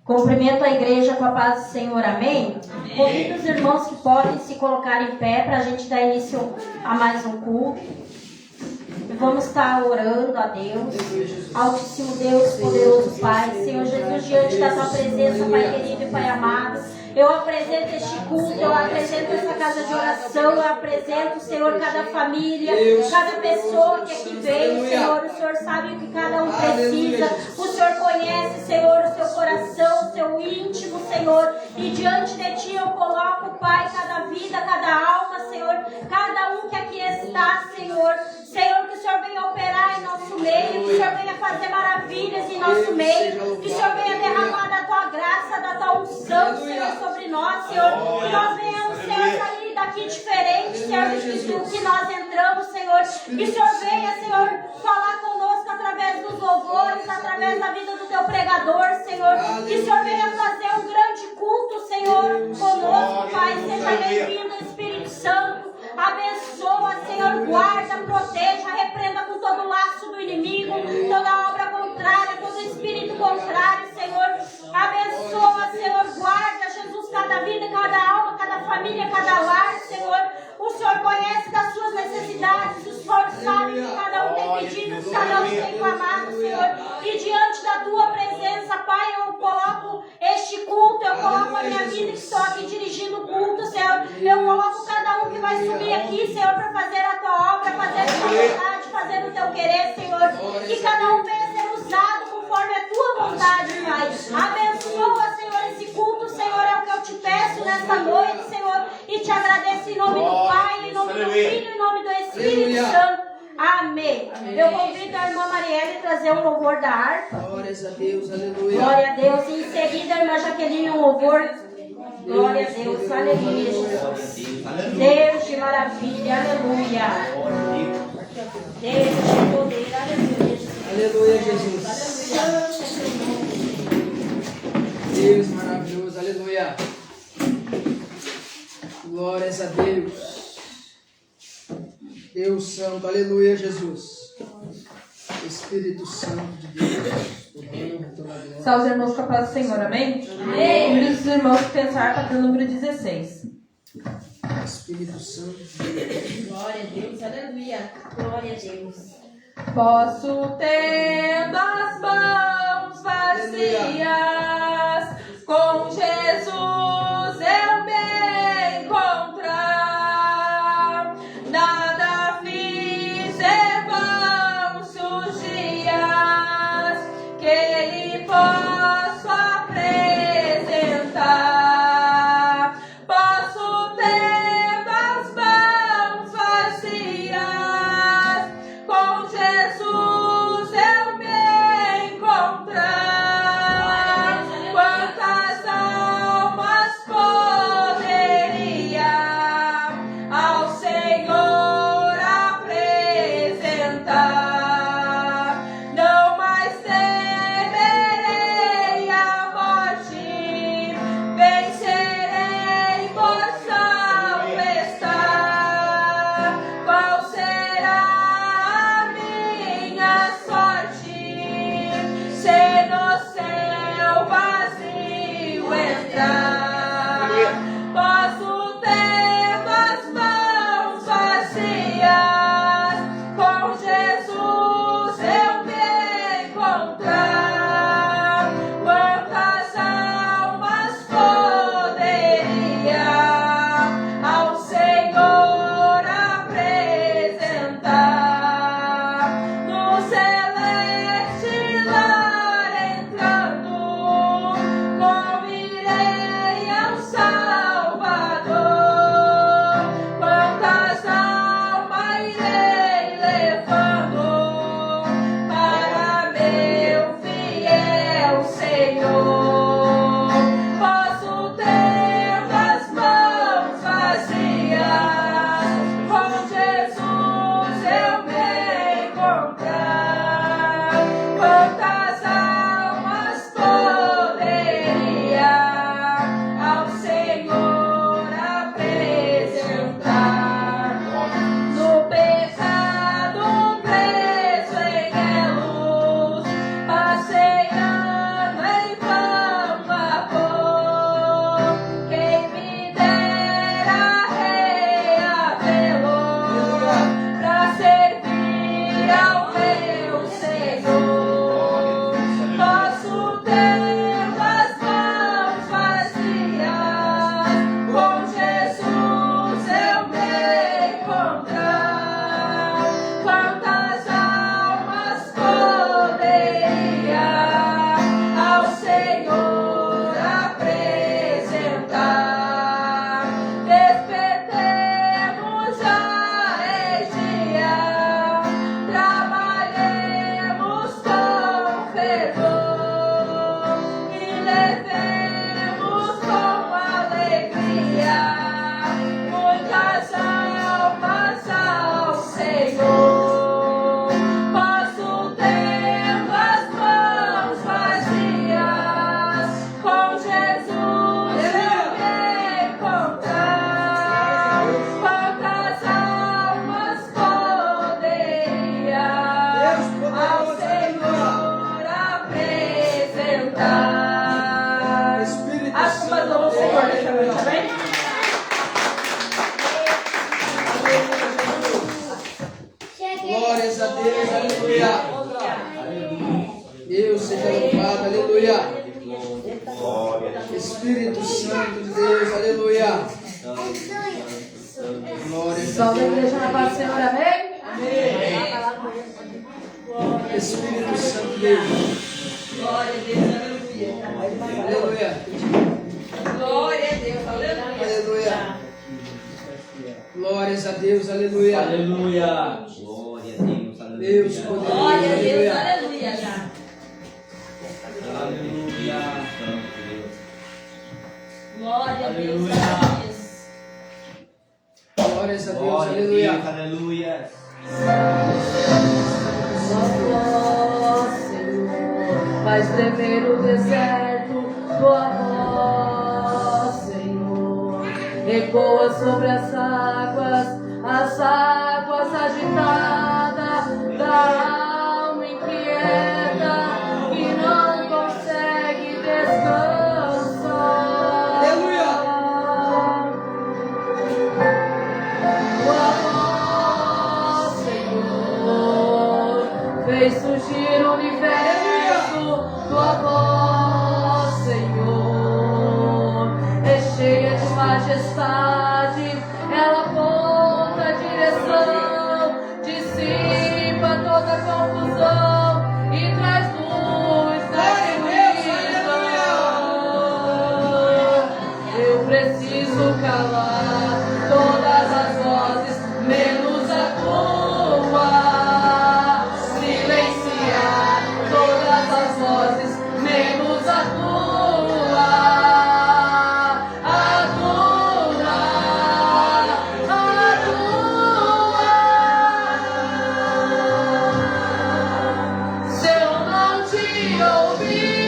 Cumprimento a igreja com a paz do Senhor, amém? Convido os irmãos que podem se colocar em pé para a gente dar início a mais um culto. E vamos estar orando a Deus, Altíssimo Deus, poderoso Pai, Senhor Jesus, diante da Tua presença, Pai querido e Pai amado. Eu apresento este culto, eu apresento essa casa de oração, eu apresento, Senhor, cada família, cada pessoa que aqui veio, Senhor. O Senhor sabe o que cada um precisa, o Senhor conhece, Senhor, o seu coração, o seu íntimo, Senhor. E diante de Ti eu coloco, Pai, cada vida, cada alma, Senhor, cada um que aqui está, Senhor. Senhor, que o Senhor venha operar em nosso meio, que o Senhor venha fazer maravilhas em nosso meio, que o Senhor venha derramar da Tua graça, da Tua unção, Senhor, sobre nós, Senhor, que nós venhamos, Senhor, sair daqui diferente, Senhor, do que nós entramos, Senhor, que o Senhor venha, Senhor, falar conosco através dos louvores, através da vida do Teu pregador, Senhor, que o Senhor venha fazer um grande culto, Senhor, conosco, Pai, seja bem-vindo, Espírito Santo. Abençoa, Senhor, guarda, proteja, repreenda com todo o laço do inimigo, toda obra contrária, todo espírito contrário, Senhor. Abençoa, Senhor, guarda, Jesus, cada vida, cada alma, cada família, cada lar, Senhor. O Senhor conhece das suas necessidades, o Senhor sabe o que cada um tem pedido, o que cada um tem clamado, Senhor. E diante da Tua presença, Pai, eu coloco este culto, eu coloco a minha vida que estou aqui dirigindo o culto, Senhor. Eu coloco cada um que vai subir aqui, Senhor, para fazer a Tua obra, fazer a Tua vontade, fazer o Teu querer, Senhor. Que cada um venha ser usado conforme a Tua vontade, Pai. Abençoa, Senhor, esse culto, Senhor, é o que eu te peço nesta noite, Senhor. E te agradeço em nome do Pai, em nome do Filho, em nome do Espírito Santo. Amém. Eu convido a irmã Marielle a trazer um louvor da harpa. Glórias a Deus, aleluia. Glória a Deus. E em seguida a irmã Jaqueline um louvor. Glória a Deus, aleluia, Jesus. Deus de maravilha, aleluia. Deus de poder, aleluia, Jesus. Aleluia, Jesus. Deus maravilhoso, aleluia. Glórias a Deus. Deus Santo, aleluia, Jesus. Espírito Santo de Deus. Salve os irmãos com a paz do Senhor, amém? Amém. Convido os irmãos a pensar para o número 16. Espírito Santo de Deus. Glória a Deus, aleluia. Glória a Deus. Posso ter das mãos vazias, com Jesus eu me encontrar. Nada fiz em vãos os dias que lhe posso apresentar. Posso ter das mãos vazias, com Jesus eu me Glórias a Deus, aleluia. Deus seja louvado, aleluia. Espírito Santo de Deus, aleluia. Glória a Salve a igreja na paz do Senhor, amém? Espírito Santo de Deus. Glória a Deus, aleluia. Aleluia. Glória a Deus, aleluia. Aleluia. Glórias a Deus, aleluia. Aleluia. Glória a Deus, aleluia. Deus poderoso, Glória a Deus, aleluia. aleluia. Aleluia. Santo Deus. Glória a Deus, Aleluia. aleluia. Glórias a Deus, Glória a aleluia. Deus, aleluia. Faz tremer o deserto, tua voz, Senhor. Ecoa sobre as águas agitadas da alma inquieta que não consegue descansar. Aleluia. Tua voz, Senhor, fez surgir o universo. Tua voz, Senhor, é cheia de majestade. Ela aponta a direção, dissipa toda a confusão e traz luz na escuridão. Eu preciso calar todas as vozes, menos a tua. Silenciar todas as vozes, menos a tua. Se eu não te ouvir,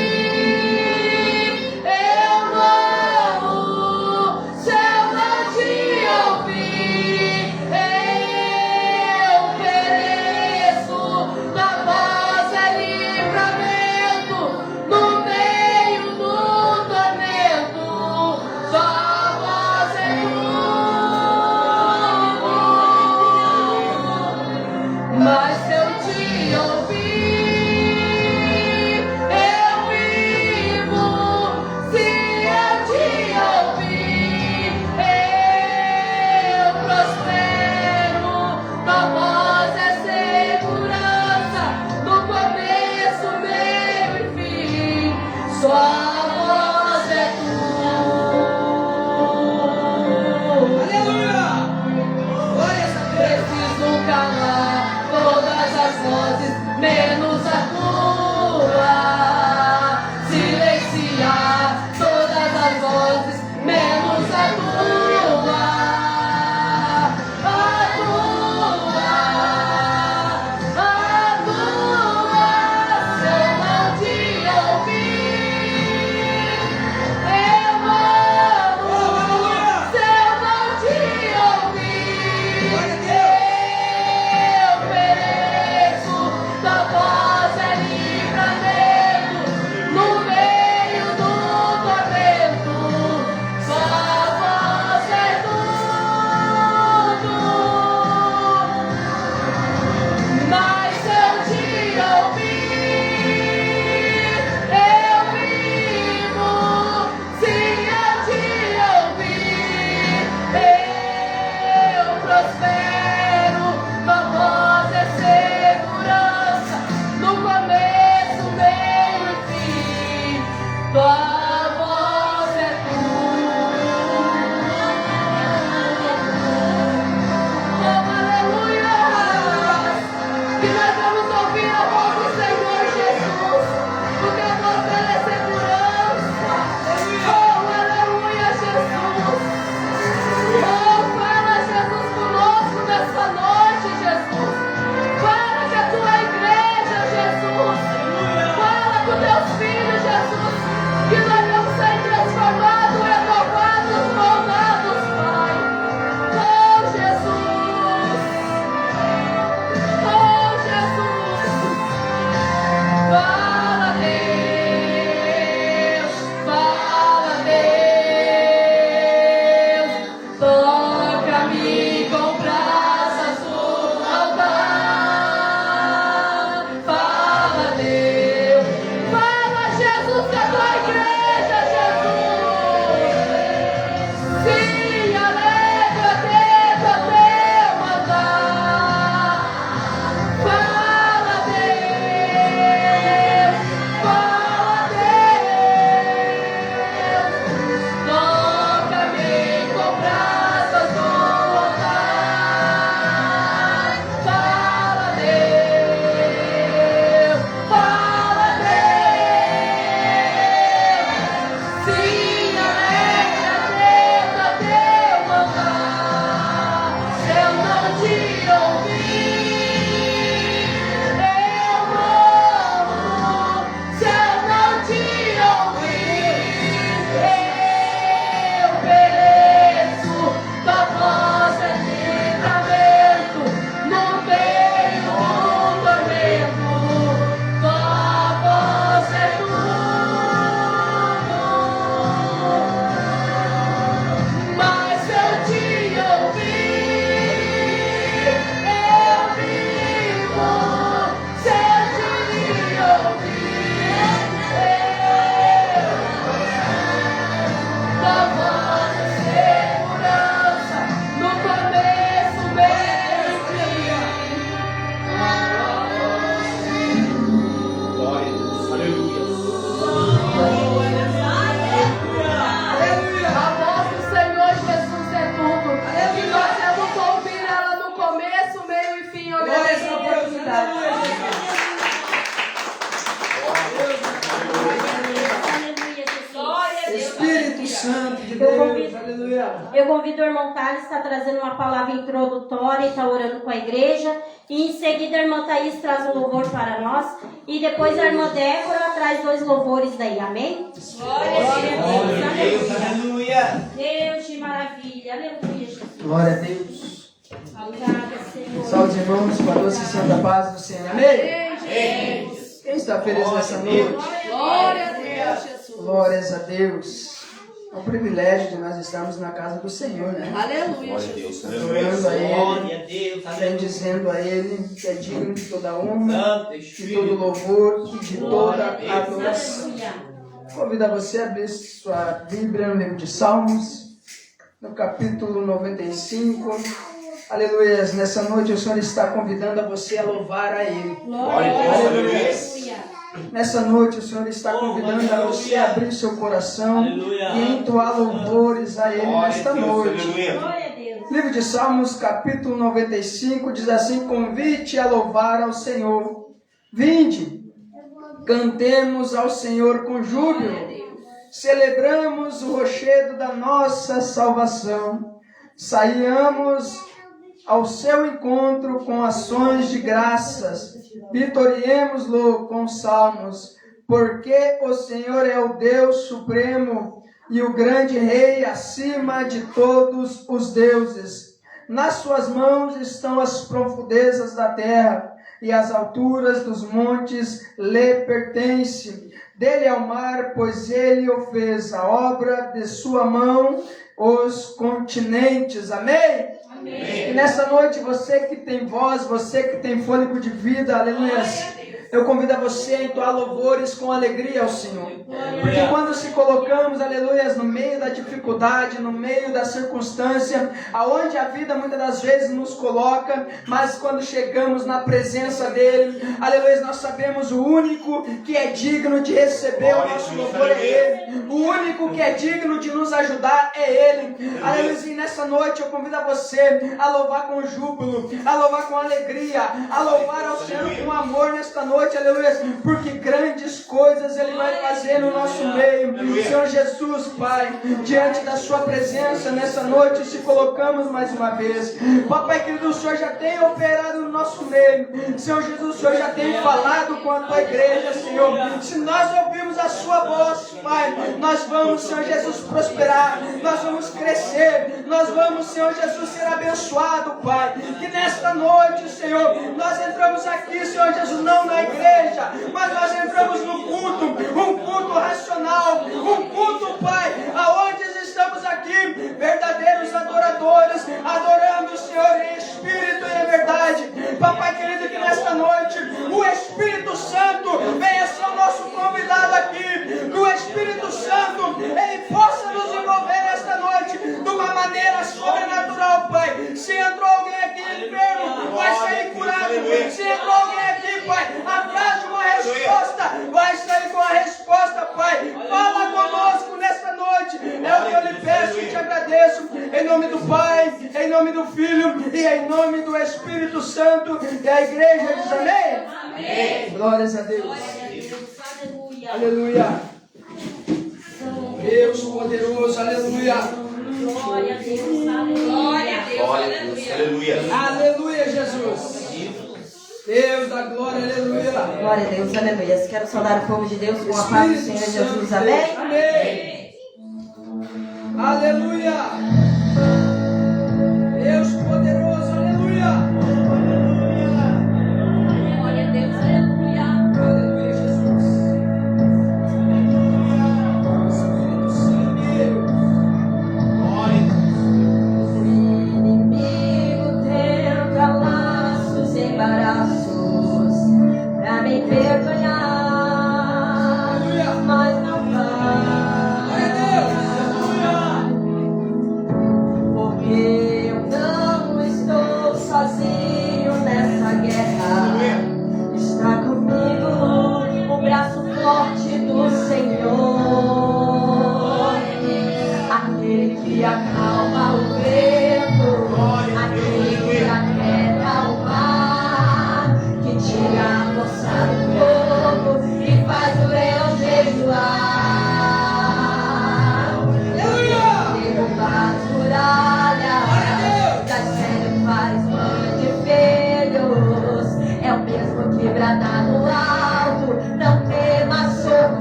eu morro. Se eu não te ouvir, eu pereço. Tua voz é livramento no meio do tormento. Tua voz é luz. Mas se eu te ouvir, eu vivo. Se eu te ouvir, eu prospero. Tua voz é segurança no começo, meio e fim. Sua voz é tudo. Aleluia. Glórias a Deus. Preciso calar todas as vozes, menos a tua. Silenciar todas as vozes, menos a tua. A tua. Se eu não te ouvir, Santo de Eu Deus. convido- Aleluia. Eu convido o irmão Thales, está trazendo uma palavra introdutória e está orando com a igreja. E em seguida a irmã Thaís traz um louvor para nós. E depois a irmã Débora traz 2 louvores daí, amém? Glória a Deus, Aleluia. Deus de maravilha, aleluia, Jesus. Glória a Deus. Obrigada, Senhor. Saúde, irmãos, com a doce e santa paz do Senhor. Amém? Quem está feliz nessa noite? Glória a Deus, Jesus. Glórias a Deus. É um privilégio de nós estarmos na casa do Senhor, né? Aleluia, Jesus. Adorando a Ele, Glória a Deus. bendizendo a Ele, que é digno de toda honra, Santo de todo Espírito. louvor e de toda adoração. Aleluia. Convido a você a abrir sua Bíblia no livro de Salmos, no capítulo 95. Aleluia. Nessa noite o Senhor está convidando a você a louvar a Ele. Glória a Deus. Aleluia. Nessa noite o Senhor está convidando a você a abrir seu coração Aleluia. e entoar louvores a Ele nesta noite. Glória a Deus. Livro de Salmos, capítulo 95, diz assim: convite a louvar ao Senhor. Vinde, cantemos ao Senhor com júbilo, celebramos o rochedo da nossa salvação, saiamos ao seu encontro com ações de graças, vitoriemos-lo com salmos, porque o Senhor é o Deus supremo e o grande Rei acima de todos os deuses. Nas suas mãos estão as profundezas da terra, e as alturas dos montes lhe pertencem. Dele é o mar, pois ele o fez, a obra de sua mão, os continentes. Amém? Amém. E nessa noite, você que tem voz, você que tem fôlego de vida, aleluia, eu convido a você a entoar louvores com alegria ao Senhor. Porque quando se colocamos, aleluia, no meio da dificuldade, no meio da circunstância, aonde a vida muitas das vezes nos coloca, mas quando chegamos na presença dele, aleluia, nós sabemos o único que é digno de receber o nosso louvor é ele. O único que é digno de nos ajudar é ele. Aleluia, e nessa noite eu convido a você a louvar com júbilo, a louvar com alegria, a louvar ao Senhor com amor nesta noite. Aleluia, porque grandes coisas Ele vai fazer no nosso meio. Senhor Jesus, Pai, diante da Sua presença nessa noite se colocamos mais uma vez. Papai querido, o Senhor já tem operado no nosso meio. Senhor Jesus, o Senhor já tem falado com a Tua igreja, Senhor. Se nós ouvirmos a Sua voz, Pai, nós vamos, Senhor Jesus, prosperar, nós vamos crescer, nós vamos, Senhor Jesus, ser abençoado, Pai. Que nesta noite, Senhor, nós entramos aqui, Senhor Jesus, não na igreja, mas nós entramos no culto, um culto racional, um culto, Pai, aonde estamos aqui, verdadeiros adoradores, adorando o Senhor em espírito e em verdade. Papai querido, que nesta noite o Espírito Santo venha ser o nosso convidado aqui, que o Espírito Santo, Ele possa nos envolver nesta noite de uma maneira sobrenatural, Pai. Se entrou alguém aqui enfermo, vai sair curado. Se entrou alguém aqui, Pai, atrás de uma resposta, vai sair com a resposta, Pai. Fala conosco nesta noite, é o que eu lhe peço e te agradeço, em nome do Pai, em nome do Filho e em nome do Espírito Santo. E a igreja diz amém? Amém. Glórias a Deus. Aleluia. Aleluia. Deus poderoso, aleluia. Glória a Deus. Aleluia. Glória a Deus. Aleluia. Aleluia, Jesus. Deus da glória, aleluia. Glória a Deus, aleluia. Quero saudar o povo de Deus com a paz do Senhor Jesus, amém? Amém. Aleluia. Deus poderoso, aleluia. Glória a Deus, aleluia. Aleluia, Jesus. Espírito Santo de Deus. O inimigo tenta laços e embaraços pra me envergonhar, mas não vai. Porque eu não estou sozinho nessa guerra. Está comigo o braço forte do Senhor, aquele que acalma o vento, aquele que aquieta o mar, que tira a força do fogo e faz o leão jejuar.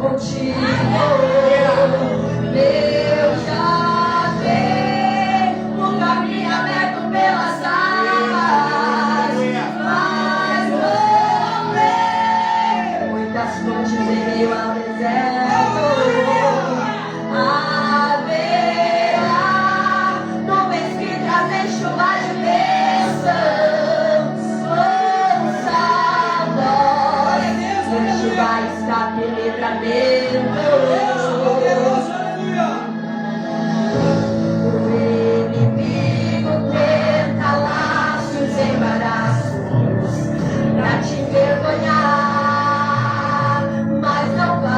contigo. Deus já tem o caminho aberto pelas águas, mas também muitas fontes em meio ao deserto. Haverá nuvens que trazem chuva de bênçãos. Ouça a voz, onde vai estar penetra dentro. O inimigo tenta laços, embaraços pra te envergonhar, mas não vai,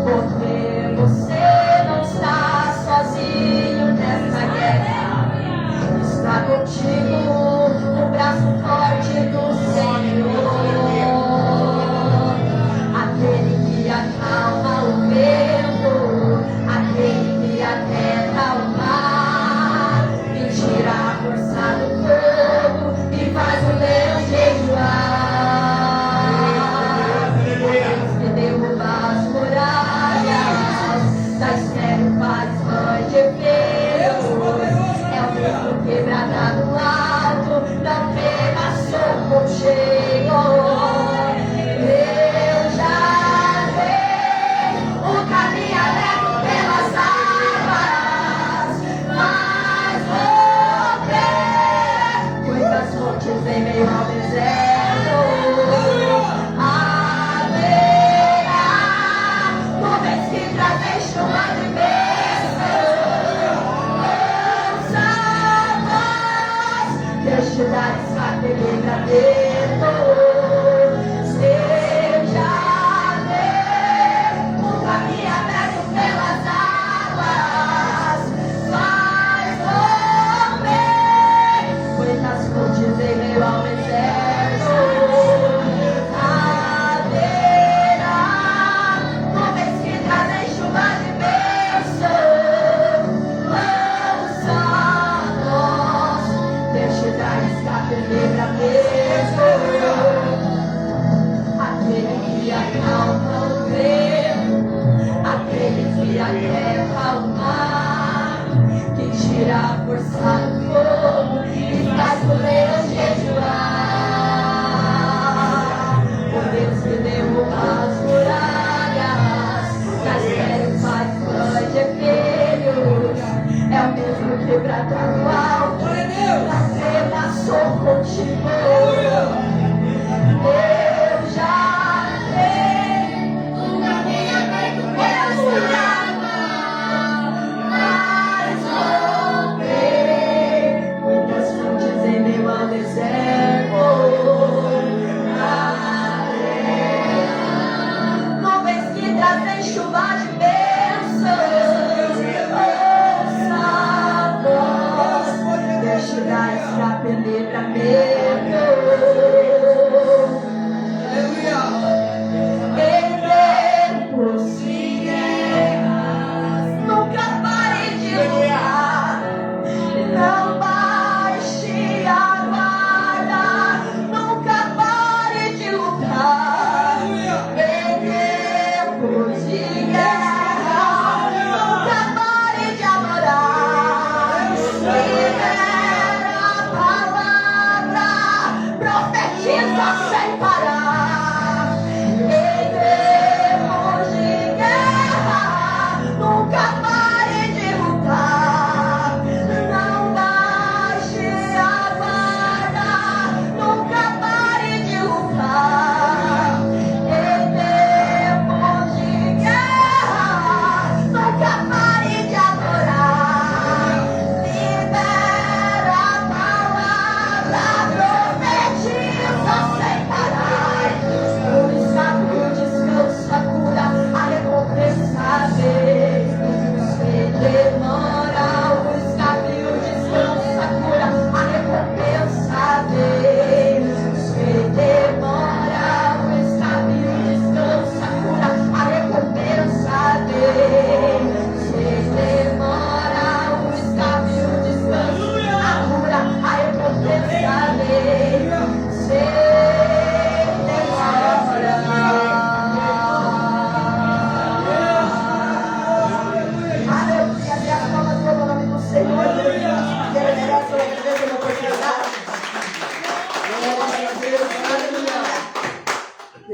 porque você não está sozinho nessa guerra. Está contigo o braço forte do Senhor, aquele que acalma o vento, aquele que aquieta o mar, que tira a força do fogo e faz o leão jejuar. Deus que derruba as muralhas, das terras faz mãe de efeitos, é o mesmo quebrada do alto, não tema, sou contigo. Eu já dei o caminho aberto pelas águas, mas vou ter muitas fontes em meio ao deserto. Haverá nuvens que trazem chuva de bênção. Ouça a voz, Deus te dá escape e livramento. Eu já dei o caminho aberto pelas águas, mas também muitas fontes em meio ao deserto. Haverá nuvens que trazem chuva de bênção. Ouça a voz, Deus te dá escape e livramento.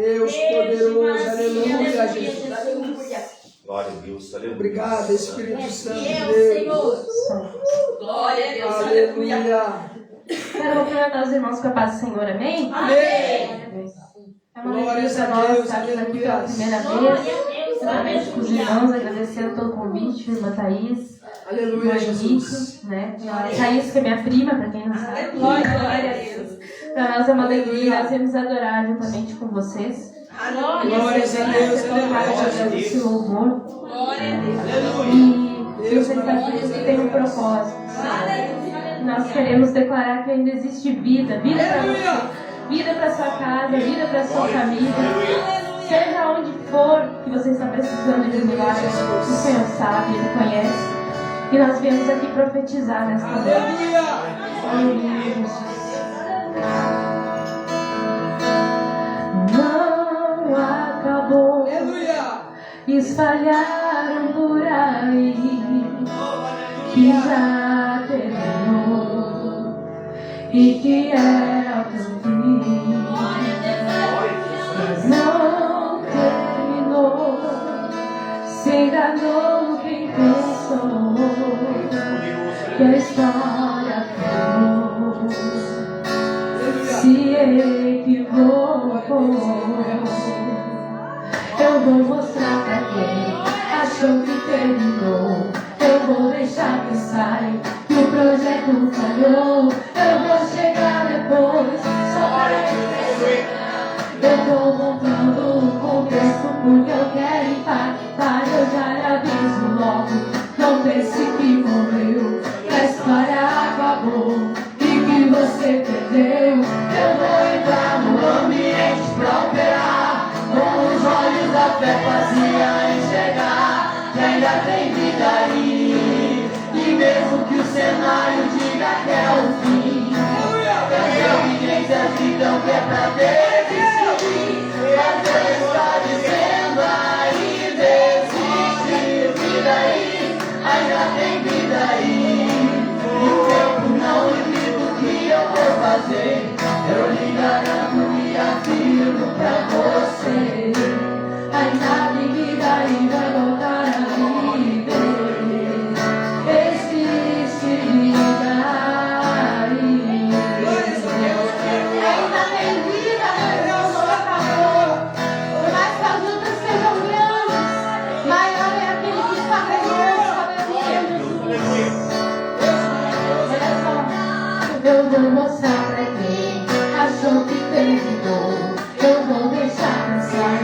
Deus poderoso, aleluia, Jesus. Glória a Deus, aleluia. Obrigado, Espírito Santo de Senhor. Deus. Glória a Deus, Aleluia. Quero cumprimentar os irmãos com a paz do Senhor, amém? Amém. É uma Glória alegria a para nós Deus, estarmos aqui aleluia. pela primeira vez. Juntamente com os irmãos, agradecendo pelo convite, irmã Thaís, Aleluia, irmã Jesus. Henrique, né? Thaís, que é minha prima, para quem não sabe. Glória a Deus. Para nós é uma alegria, Aleluia. nós irmos adorar juntamente com vocês. Glórias a Deus, Aleluia. Esse louvor. Glória a Deus. E Deus você está aqui, você tem um propósito. Nós queremos declarar que ainda existe vida, vida para você, vida para sua casa, vida para sua família. Seja onde for que você está precisando de um milagre, o Senhor sabe, Ele conhece. E nós viemos aqui profetizar nesta noite. Aleluia, Jesus. Não acabou. Aleluia. Espalharam por aí que já terminou e que era o teu fim. Mas não terminou, se enganou quem pensou que a história acabou, se equivocou. Eu vou mostrar pra quem achou que terminou. Eu vou deixar pensar que o projeto falhou. Eu vou chegar depois só para impressionar. Eu tô montando o contexto porque eu quero impactar. Eu já lhe aviso logo, não pense que morreu, que a história acabou e que você perdeu. Eu vou entrar no ambiente pra operar, com os olhos da fé fazia enxergar que ainda tem vida aí. E mesmo que o cenário diga que é o fim, as evidências gritam que é pra desistir, mas Deus está dizendo ainda existe vida aí, ainda tem vida aí. E o tempo não limita o que eu vou fazer, eu lhe garanto e afirmo pra você, ainda tem vida e vai voltar a viver. Existe vida aí. Ainda tem vida, Deus não acabou. Por mais que as lutas sejam grandes, maior é aquele que está conosco. Aleluia. Eu vou mostrar pra quem achou que terminou. Eu vou deixar pensar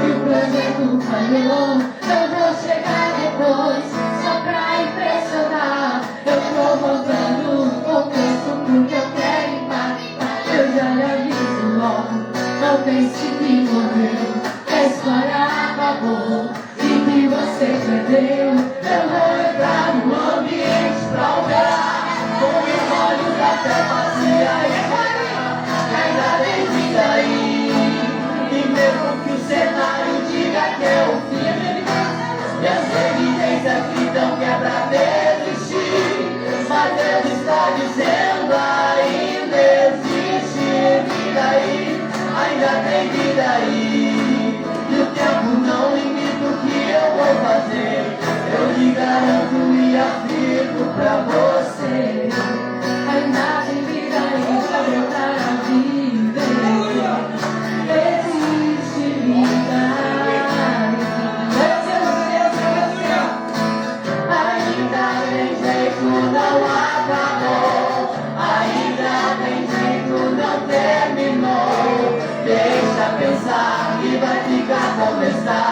que o projeto falhou. Eu vou chegar depois só pra impressionar. Eu tô montando um contexto porque eu quero impactar. Eu já lhe aviso logo, não pense que morreu, que a história acabou e que você perdeu. Eu vou entrar no ambiente pra operar, com os olhos da fé vazia enxergar que ainda tem vida aí. E mesmo que o cenário diga que é o fim, e as evidências gritam que é pra desistir, mas Deus está dizendo ainda existe vida aí, ainda tem vida aí. E o tempo não limita o que eu vou fazer, eu lhe garanto e afirmo pra você, ainda tem vida aí pra voltar a viver. Existe vida aí. Ainda tem jeito, não acabou. Ainda tem jeito, não terminou. Deixa pensar que vai ficar como está.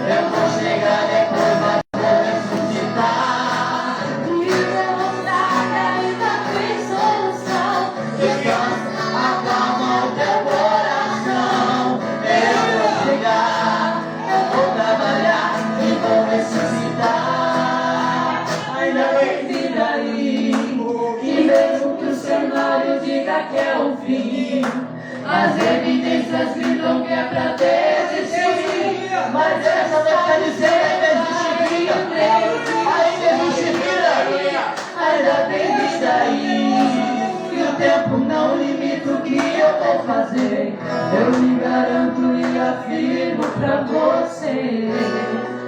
Eu vou chegar depois, mas vou ressuscitar. E demonstrar que ainda tem solução. Descansa, acalma o teu coração. Eu vou chegar, eu vou trabalhar e vou ressuscitar. Ainda tem vida aí. E mesmo que o cenário diga que é o fim, as evidências gritam que é pra desistir, mas essa está dizendo ainda existe vida, ainda existe vida, ainda tem vida aí. E o tempo não limita o que eu vou fazer, eu me garanto e pra você.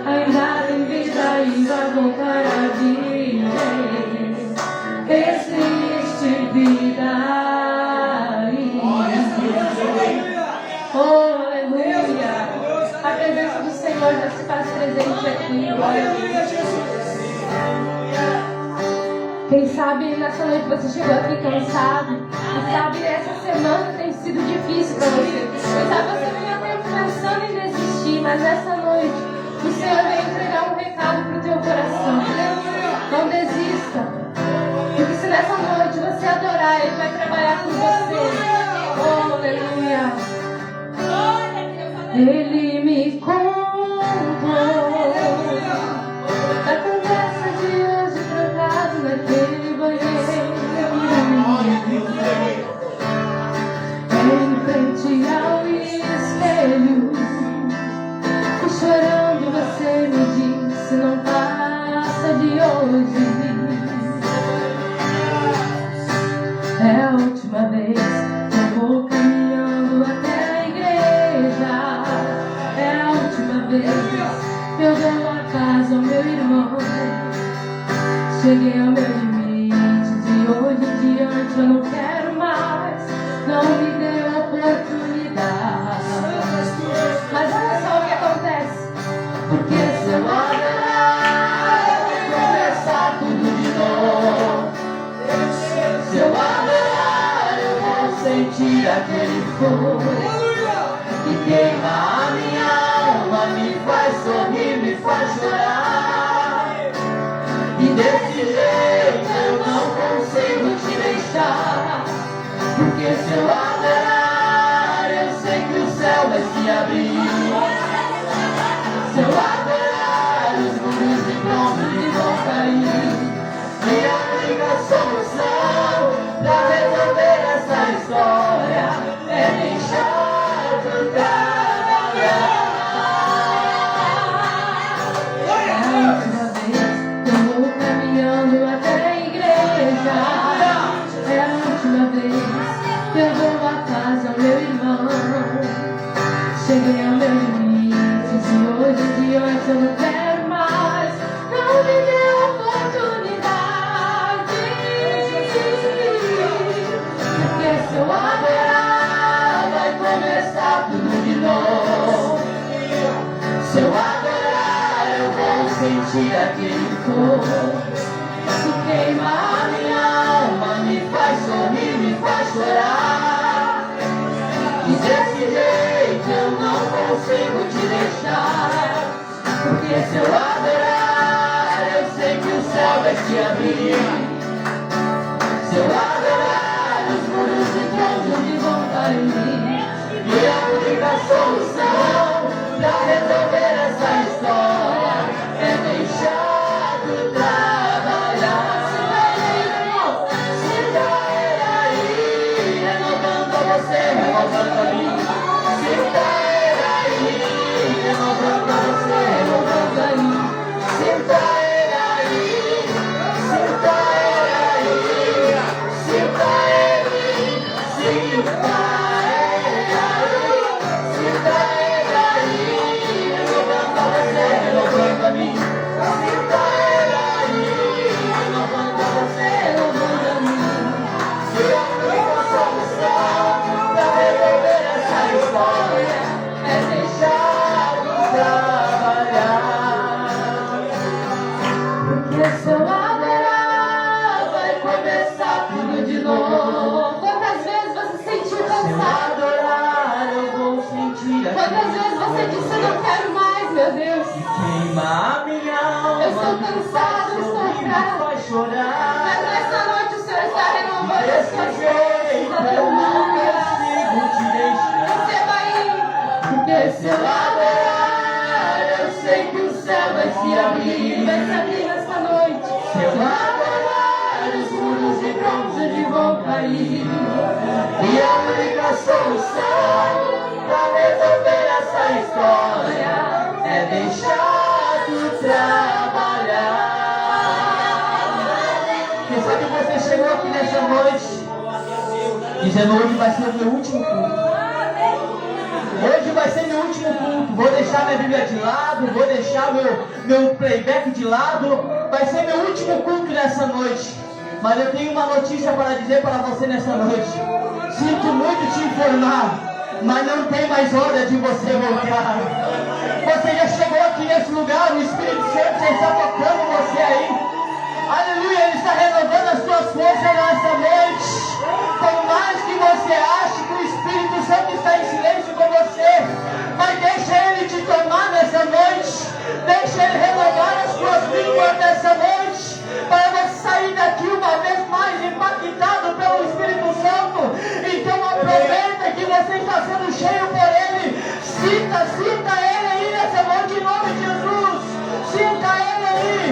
Ainda tem vida e vai voltar a viver. Existe vida aí. Oh, aleluia. A presença do Senhor já se faz presente aqui. Quem sabe nessa noite você chegou aqui cansado. Quem sabe essa semana tem sido difícil para você. Quem sabe você vinha pensando em desistir, mas essa noite o Senhor vai entregar um recado para o teu coração. Não desista. Porque se nessa noite você adorar, Ele vai trabalhar com você. Oh, aleluia. Ele me contou da conversa de hoje trancado naquele banheiro. Em frente ao espelho, e chorando você me disse: não passa de hoje. É a última vez que eu vou caminhando até a igreja. É a última vez que eu dou a casa ao meu irmão. Cheguei ao meu limite, de hoje em diante eu não quero mais. Não me dê oportunidade. Mas olha só o que acontece. Porque se eu adorar, eu vou começar tudo de novo. Se eu adorar, eu vou sentir aquele fogo que queima a minha alma, me faz sorrir, me faz chorar. E desse jeito eu não consigo te deixar. Porque se eu adorar, eu sei que o céu vai se abrir. Se eu adorar, os muros de bronze vão cair. E a única solução pra resolver essa história é deixar de trabalhar. É a última vez que eu vou caminhando até a igreja. É a última vez que eu dou a casa ao meu irmão. Cheguei ao meu limite, de hoje em diante eu não quero mais. Não me dê oportunidade. Porque se eu adorar, vai começar tudo de novo. Se eu adorar, eu vou sentir aquele fogo que queima a minha alma, me faz sorrir, me faz chorar. E desse jeito eu não consigo te deixar. Porque se eu adorar, eu sei que o céu vai se abrir. Se eu adorar, os muros de bronze vão cair. E a única solução pra resolver essa história é deixar de trabalhar. Sinta Ele aí, renovando você, renovando a mim. Sinta Ele aí, renovando você, renovando a mim. Sinta Ele aí, sinta Ele aí, sinta Ele, sinta Ele aí, sinta Ele aí, renovando você, renovando a mim. Sinta Ele aí, renovando você, renovando a mim. E a única solução pra resolver essa história é deixar de trabalhar. Porque se eu adorar, vai começar tudo de novo. Quantas vezes você sentiu cansado? Se eu adorar, eu vou sentir. Quantas vezes você disse: eu não quero mais, meu Deus? Queima a minha alma. Eu estou cansado, eu estou fraco. Vai chorar. Mas nessa noite o Senhor está renovando as suas forças. Eu não consigo te deixar. Você vai ir. Porque se eu adorar, eu sei que o céu vai se abrir. Vai se abrir nessa noite. Se eu adorar, os muros de bronze vão cair. E a única solução pra resolver essa história é deixar de trabalhar. Quem sabe você chegou aqui nessa noite dizendo: hoje vai ser o meu último culto. Hoje vai ser meu último culto. Vou deixar minha Bíblia de lado, vou deixar meu playback de lado. Vai ser meu último culto nessa noite. Mas eu tenho uma notícia para dizer para você nessa noite. Sinto muito te informar, mas não tem mais hora de você voltar. Você já chegou aqui nesse lugar, o Espírito Santo já está tocando você aí. Aleluia, Ele está renovando as suas forças nessa noite. Por mais que você ache que o Espírito Santo está em silêncio com você, mas deixa Ele te tomar nessa noite. Deixa Ele renovar as suas línguas nessa noite, para você sair daqui uma vez mais impactado pelo Espírito Santo. Então aproveita que você está sendo cheio por Ele. Sinta Ele aí nessa noite em nome de Jesus. Sinta Ele aí.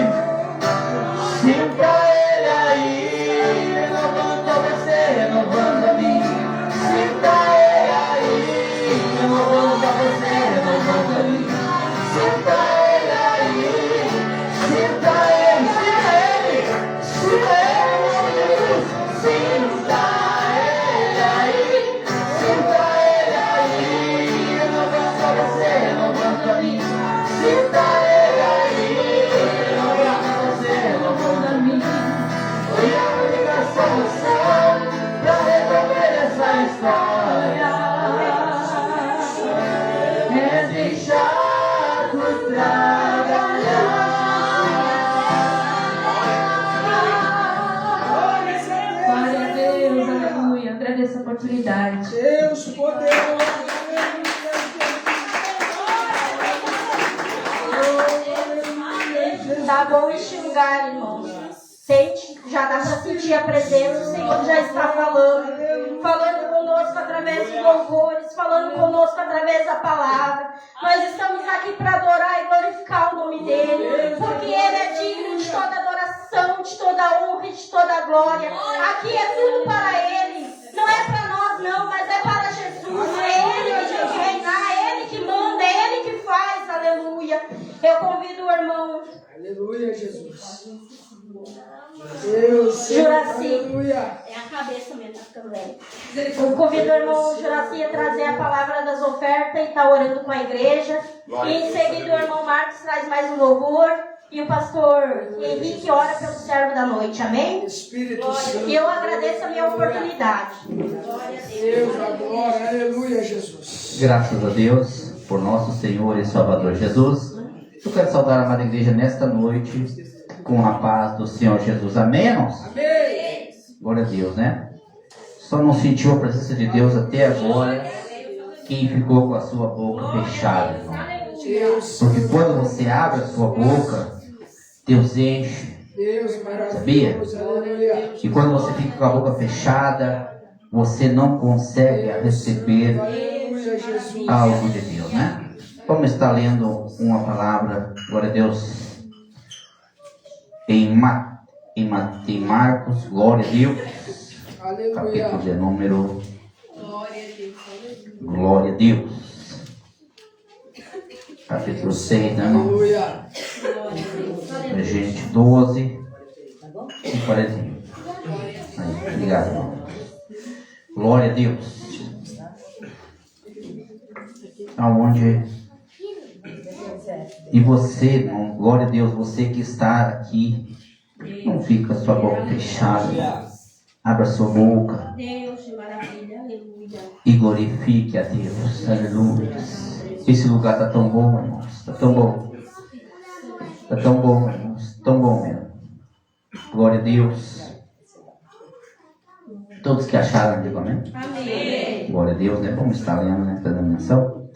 Sinta Ele aí, renovando a você, renovando a mim. Sinta Ele aí, renovando a você, renovando a mim. Sinta Ele aí, sinta Ele, sinta Ele, sinta Ele, em nome de Jesus. Sinta Ele aí, sinta Ele aí, renovando a você, renovando a mim. Sinta Ele aí, renovando a você, renovando a mim. Foi a única solução para resolver essa história. É deixar por trabalhar. Glória a Deus, aleluia. Agradeço a oportunidade. Deus poderoso. Tá bom este lugar, irmãos. Sente, já dá para sentir a presença. O Senhor já está falando conosco através de louvores, falando conosco através da palavra. Nós estamos aqui para adorar e glorificar o nome dele, porque ele é digno de toda adoração, de toda honra e de toda glória. Aqui é tudo para ele. Não é para nós não, mas é para Jesus. É ele que tem que reinar, é ele que manda, é ele que faz. Aleluia. Eu convido o irmão Aleluia, Jesus. Deus, Juraci. aleluia. É a cabeça mesmo também. Eu convido o irmão Juraci a trazer a palavra das ofertas e está orando com a igreja. Glória E a em Deus, seguida o irmão Marcos traz mais um louvor. E o pastor Henrique ora pelo servo da noite. Amém? Espírito Santo. E eu agradeço a minha oportunidade. Glória a Deus, a glória, aleluia, Jesus. Graças a Deus por nosso Senhor e Salvador Jesus. Eu quero saudar a amada igreja nesta noite com a paz do Senhor Jesus. Amém, irmãos? Amém. Glória a Deus, né? Só não sentiu a presença de Deus até agora quem ficou com a sua boca fechada, irmão. Deus, Porque quando você abre a sua boca, Deus enche. Deus maravilhoso, aleluia. E quando você fica com a boca fechada, você não consegue receber Aleluia, Jesus. algo de Deus, né? Vamos estar lendo uma palavra, glória a Deus, em Marcos, glória a Deus, Aleluia. capítulo de número, glória a Deus, capítulo 6, né, irmão? Aleluia. Gente, 12 e 41. Aí, obrigado, irmão. Glória a Deus. Aonde... E você, irmão, glória a Deus, você que está aqui, não fica a sua boca fechada, abra sua boca Deus de maravilha, aleluia. e glorifique a Deus, aleluia. Esse lugar está tão bom, irmãos, está tão bom, está tão bom, irmãos, tão bom mesmo. Glória a Deus. Todos que acharam, digam amém. Amém. Glória a Deus, né? Vamos estar lendo, né? Fazendo menção.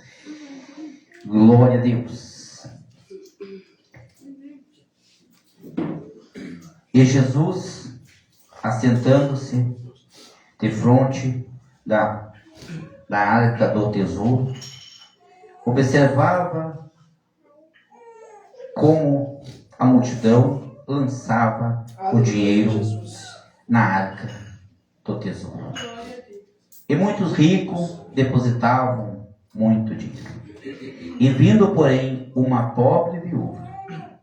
Glória a Deus. E Jesus, assentando-se de frente da arca do tesouro, observava como a multidão lançava o dinheiro na arca do tesouro. E muitos ricos depositavam muito dinheiro. E vindo, porém, uma pobre viúva,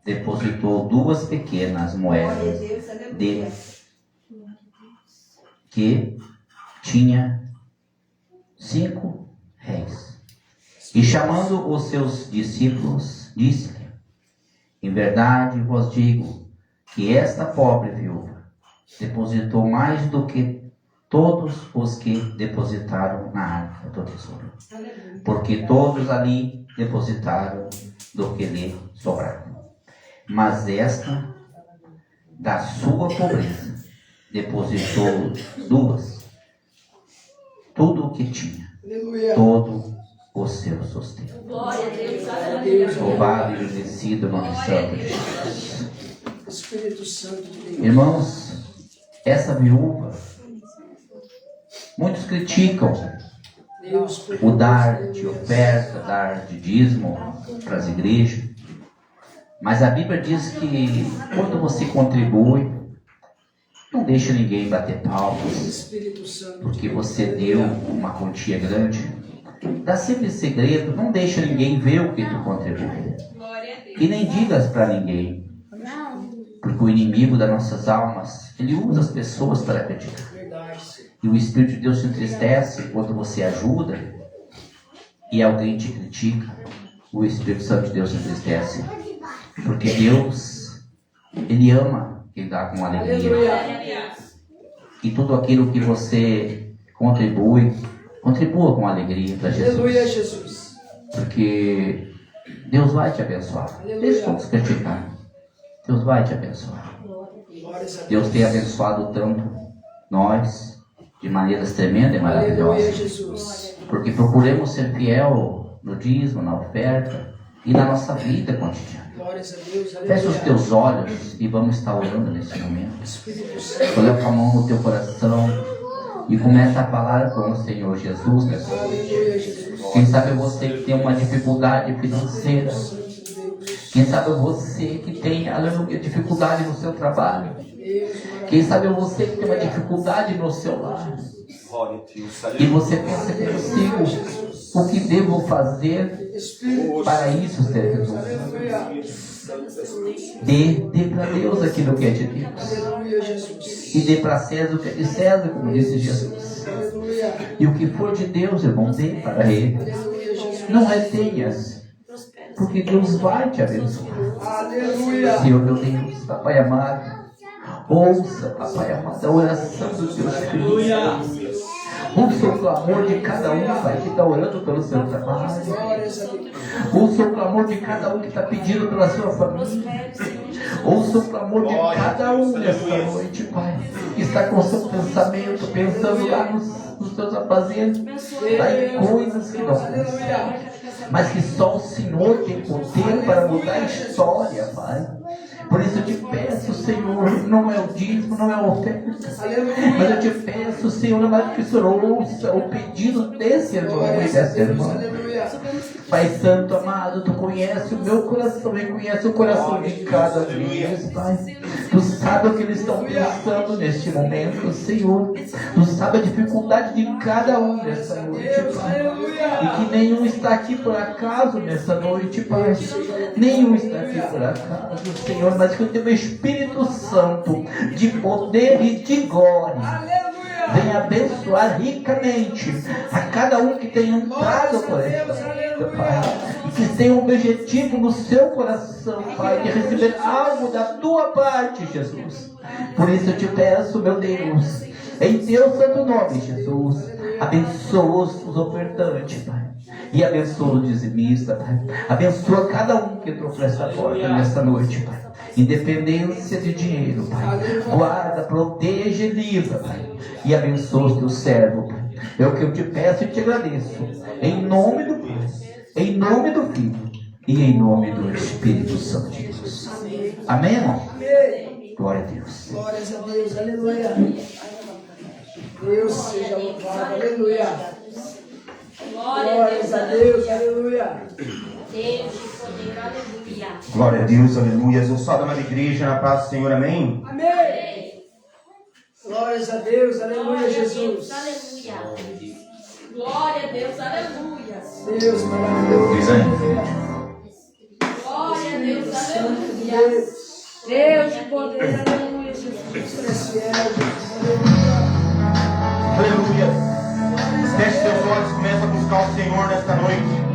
depositou 2 pequenas moedas de que tinha 5 réis. E chamando os seus discípulos, disse-lhe: em verdade vos digo que esta pobre viúva depositou mais do que todos os que depositaram na arca do tesouro, porque todos ali depositaram do que lhe sobraram. Mas esta, da sua pobreza, depositou duas, tudo o que tinha, todo o seu sustento. Louvado e bendecido o nome santo de Jesus. Espírito Santo de Deus. Irmãos, essa viúva, muitos criticam o dar de oferta, dar de dízimo para as igrejas, mas a Bíblia diz que quando você contribui, não deixa ninguém bater palmas, porque você deu uma quantia grande. Dá sempre segredo, não deixa ninguém ver o que tu contribui. E nem digas para ninguém, porque o inimigo das nossas almas, ele usa as pessoas para criticar. E o Espírito de Deus se entristece quando você ajuda e alguém te critica. O Espírito Santo de Deus se entristece, porque Deus, ele ama quem dá com alegria. E tudo aquilo que você contribui, contribua com alegria para Jesus. Aleluia, Jesus. Porque Deus vai te abençoar. Deixa todos criticar. Deus vai te abençoar. Deus tem abençoado tanto nós de maneiras tremendas e maravilhosas. Porque procuremos ser fiel no dízimo, na oferta e na nossa vida cotidiana. Feche os teus olhos e vamos estar orando nesse momento. Coloca a mão no teu coração e começa a falar com o Senhor Jesus nessa noite. Quem sabe você que tem uma dificuldade financeira. Quem sabe você que tem, aleluia, dificuldade no seu trabalho. Quem sabe você que tem uma dificuldade no seu lar. E você pensa consigo, o que devo fazer para isso ser resolvido? Dê para Deus aquilo que é de Deus. E dê para César o que é de César, como disse Jesus. E o que for de Deus, irmão, dê para Ele. Não retenhas, porque Deus vai te abençoar. Senhor meu Deus, Papai amado, ouça, Papai amado, a oração dos teus filhos. Ouça o clamor de cada um, Pai, que está orando pelo seu trabalho. Ouça o clamor de cada um que está pedindo pela sua família. Ouça o clamor de cada um nesta noite, Pai, que está com o seu pensamento, pensando lá nos seus afazeres, em coisas que não funcionam, mas que só o Senhor tem poder para mudar a história, Pai. Por isso eu te peço, Senhor, não é o dízimo, não é a oferta, mas eu te peço, Senhor, amado, que o Senhor ouça o pedido desse irmão e dessa irmã. Pai Santo, amado, Tu conhece o meu coração e conhece o coração de cada um deles, Pai. Tu sabe o que eles estão pensando neste momento, Senhor. Tu sabe a dificuldade de cada um nessa noite, Pai. E que nenhum está aqui por acaso nessa noite, Pai. Nenhum está aqui por acaso, Senhor, mas que o Teu Espírito Santo de poder e de glória venha abençoar ricamente a cada um que tenha entrado por esta vida, Pai, e que tenha um objetivo no seu coração, Pai, de receber algo da Tua parte, Jesus. Por isso eu te peço, meu Deus, em Teu santo nome, Jesus, abençoa os ofertantes, Pai, e abençoa o dizimista, Pai. Abençoa cada um que entrou por essa porta nessa noite, Pai. Independência de dinheiro, Pai. Guarda, proteja e livra, Pai. E abençoa os teus servos, Pai. É o que eu te peço e te agradeço. Em nome do Pai, em nome do Filho e em nome do Espírito Santo de Deus. Amém, irmão? Glória a Deus. Glórias a Deus, aleluia. Deus seja louvado, aleluia. Glórias a Deus, aleluia. Deus de poder, aleluia. Glória a Deus, aleluia. Exaltada na igreja, na paz do Senhor, amém? Amém. Glórias a Deus, aleluia, Jesus. Aleluia. Glória a Deus, aleluia. Deus maravilhoso. Glória a Deus, aleluia. Deus de poder, aleluia, Jesus. Aleluia. Feche seus olhos, começa a buscar o Senhor nesta noite.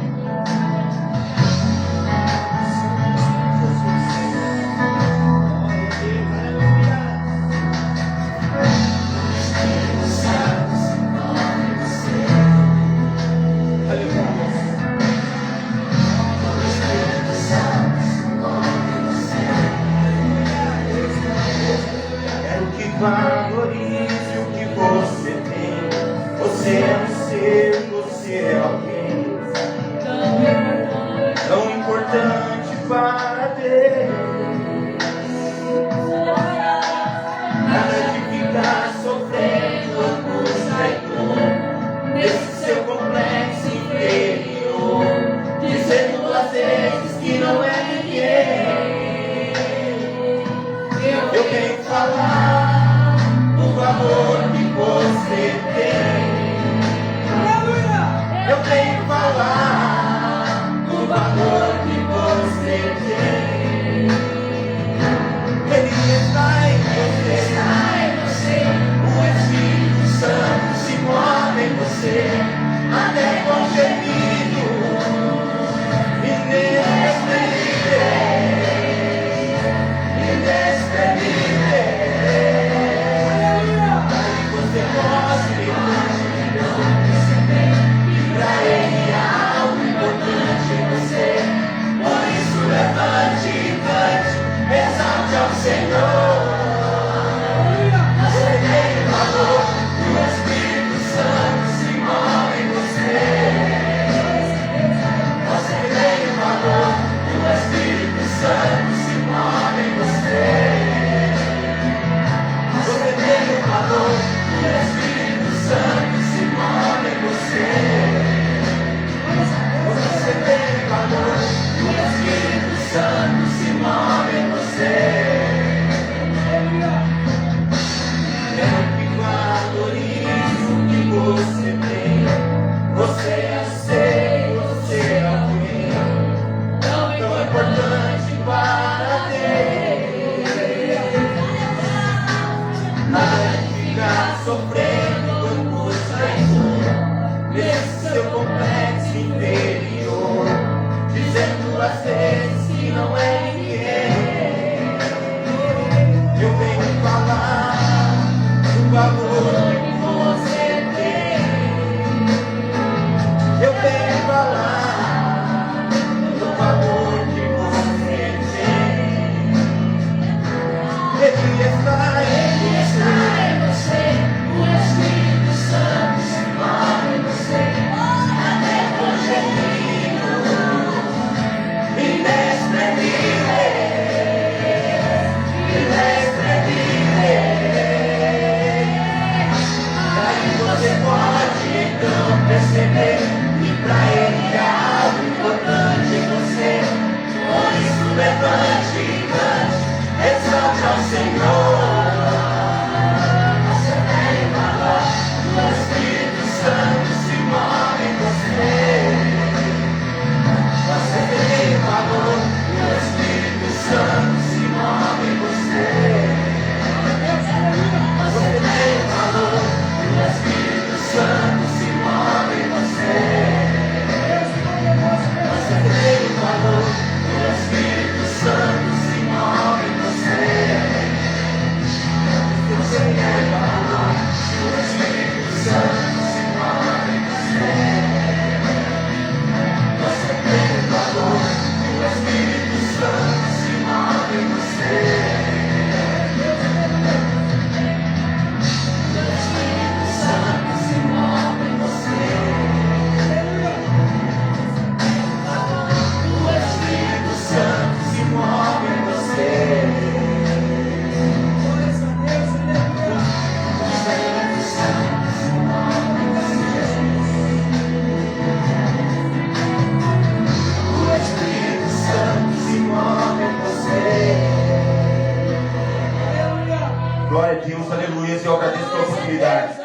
Glória a Deus, aleluia. Eu agradeço pela oportunidade.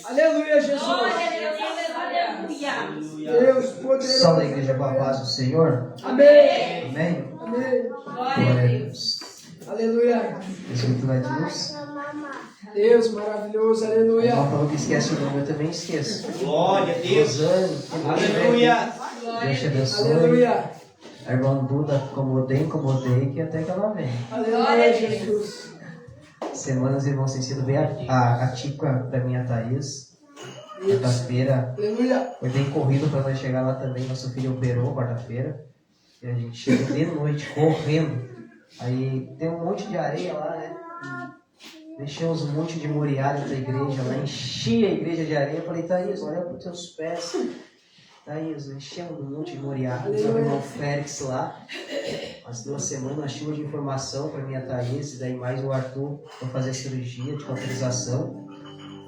Aleluia, Jesus. Deus poderoso. Salve a igreja com a paz do Senhor. Amém. Amém. Amém. Glória a Deus. Aleluia. Escrito lá Deus. Deus maravilhoso, aleluia. Ela falou que esquece o nome, eu também esqueço. Glória a Deus. Rosane, Aleluia. Deus te abençoe. Aleluia. A irmã Duda, incomodei, que até que ela vem. Aleluia, Jesus. Semanas irmãos têm sido bem atípica da minha Thaís. Quarta-feira Aleluia. foi bem corrido para nós chegar lá também. Nosso filho operou quarta-feira. E a gente chega de noite correndo. Aí tem um monte de areia lá, né? Deixamos um monte de muriada da igreja lá. Enchi a igreja de areia. Falei, Thaís, olha para os teus pés. Thaís, enchemos um monte de muriada. O irmão Félix lá. Umas 2 semanas, uma chuva de informação para minha Thaís. E daí mais o Arthur para fazer cirurgia de cauterização.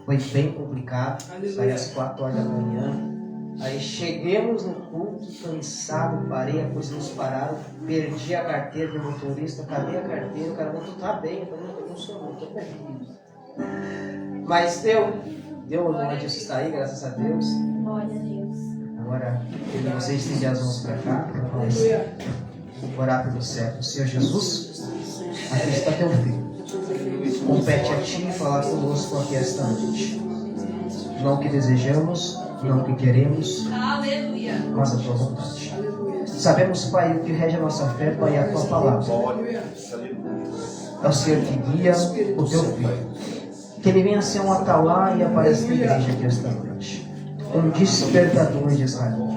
Foi bem complicado. Saí às 4 horas da manhã. Aí chegamos no culto, cansado, parei, a coisa nos pararam, perdi a carteira do motorista, cadê a carteira? O cara falou, tu tá bem? Eu falei, não sou não, tô bem. Mas deu, o Adilson está aí, graças a Deus. Glória a Deus. Agora, que vocês estendem as mãos para cá, para nós orar pelo céu. Senhor Jesus, aqui está teu filho. Compete a ti falar conosco aqui esta noite. Não o que desejamos, não o que queremos, mas a tua vontade. Sabemos, Pai, o que rege a nossa fé, Pai, é a tua palavra. É o Senhor que guia o teu filho. Que ele venha ser um atalaia para esta igreja aqui esta noite. Um despertador de Israel.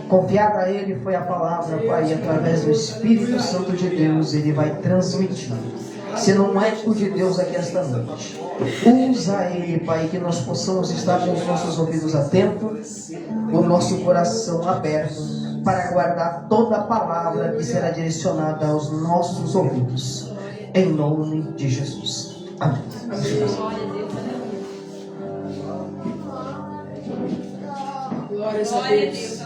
Confiada a Ele foi a palavra, Pai, e através do Espírito Santo de Deus, Ele vai transmitir. Sendo um eco de Deus aqui esta noite. Usa Ele, Pai, que nós possamos estar com os nossos ouvidos atentos, o nosso coração aberto, para guardar toda a palavra que será direcionada aos nossos ouvidos. Em nome de Jesus. Amém. Glória a Deus.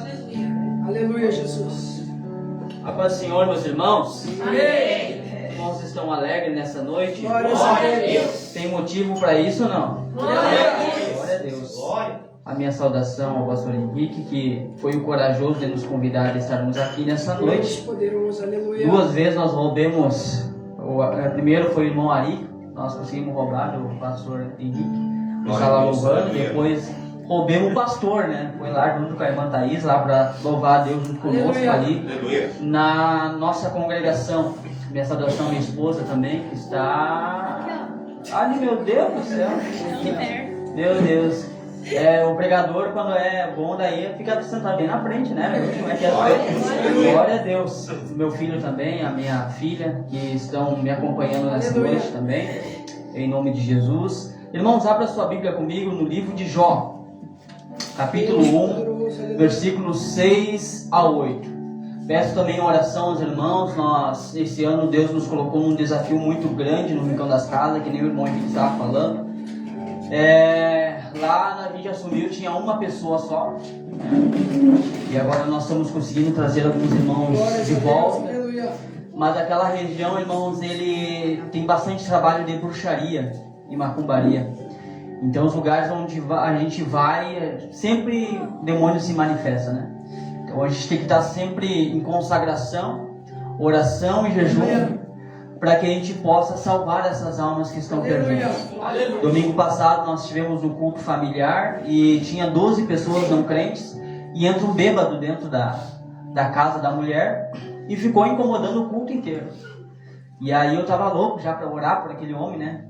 Aleluia, Jesus. A paz do Senhor, meus irmãos. Amém. Os irmãos estão alegres nessa noite. Glória a Deus. Tem motivo para isso ou não? Glória a Deus. Glória a Deus. A minha saudação ao pastor Henrique, que foi o corajoso de nos convidar a estarmos aqui nessa noite. Poderoso, aleluia. 2 vezes nós roubemos. Primeiro foi o irmão Ari, nós conseguimos roubar do pastor Henrique, no salão louvando. Depois roubemos o pastor, né? Foi lá junto com a irmã Thaís, lá para louvar a Deus junto conosco ali, na nossa congregação. Minha saudação à minha esposa também, que está ali, meu Deus do céu. Meu Deus. O pregador, quando é bom, daí fica sentado bem na frente, né? Glória a Deus. Meu filho também, a minha filha, que estão me acompanhando nessa noite também, em nome de Jesus. Irmãos, abra sua Bíblia comigo no livro de Jó, capítulo 1, versículos 6 a 8. Peço também oração aos irmãos. Esse ano, Deus nos colocou num desafio muito grande no Rincão das Casas, que nem o irmão Henrique estava falando. Lá a gente assumiu, tinha uma pessoa só, e agora nós estamos conseguindo trazer alguns irmãos de volta. Mas aquela região, irmãos, ele tem bastante trabalho de bruxaria e macumbaria. Então os lugares onde a gente vai, sempre o demônio se manifesta, né? Então a gente tem que estar sempre em consagração, oração e jejum, para que a gente possa salvar essas almas que estão perdidas. Domingo passado nós tivemos um culto familiar e tinha 12 pessoas não crentes, e entra um bêbado dentro da casa da mulher e ficou incomodando o culto inteiro. E aí eu estava louco já para orar por aquele homem, né?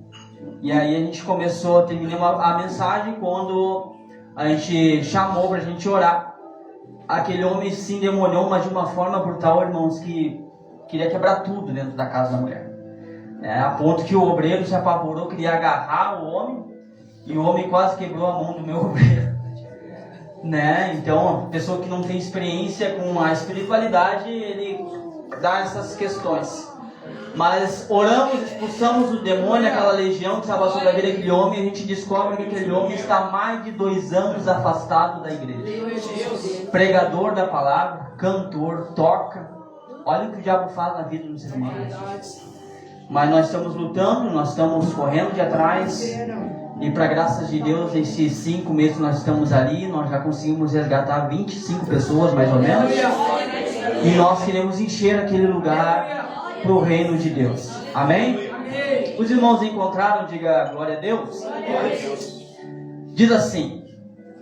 E aí a gente começou, terminamos a mensagem quando a gente chamou para a gente orar. Aquele homem se endemoniou, mas de uma forma brutal, irmãos, que queria quebrar tudo dentro da casa da mulher. A ponto que o obreiro se apavorou, queria agarrar o homem, e o homem quase quebrou a mão do meu obreiro. Então, pessoa que não tem experiência com a espiritualidade, ele dá essas questões. Mas oramos, expulsamos o demônio, aquela legião que estava sobre a vida daquele homem, e a gente descobre que aquele homem está há mais de 2 anos afastado da igreja. Pregador da palavra, cantor, toca. Olha o que o diabo faz na vida dos irmãos. Mas nós estamos lutando, nós estamos correndo de atrás. E para graças de Deus, esses 5 meses que nós estamos ali, nós já conseguimos resgatar 25 pessoas, mais ou menos. E nós queremos encher aquele lugar para o reino de Deus. Amém? Os irmãos encontraram, diga glória a Deus. Diz assim: